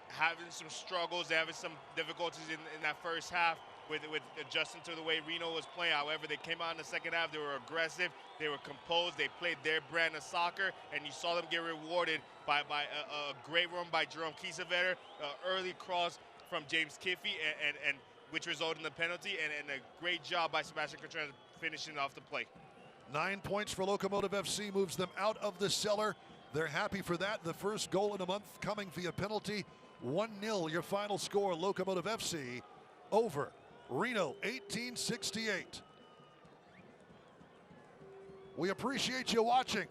Having some struggles, having some difficulties in that first half with adjusting to the way Reno was playing. However, they came out in the second half. They were aggressive. They were composed. They played their brand of soccer, and you saw them get rewarded by a great run by Jerome Kiesewetter, early cross from James Kiffey, and which resulted in the penalty, and a great job by Sebastián Contreras finishing off the play. 9 points for Locomotive FC, moves them out of the cellar. They're happy for that. The first goal in a month coming via penalty. 1-0 your final score. Locomotive FC over Reno, 1868. We appreciate you watching.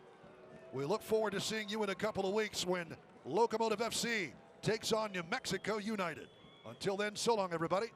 We look forward to seeing you in a couple of weeks when Locomotive FC takes on New Mexico United. Until then, so long, everybody.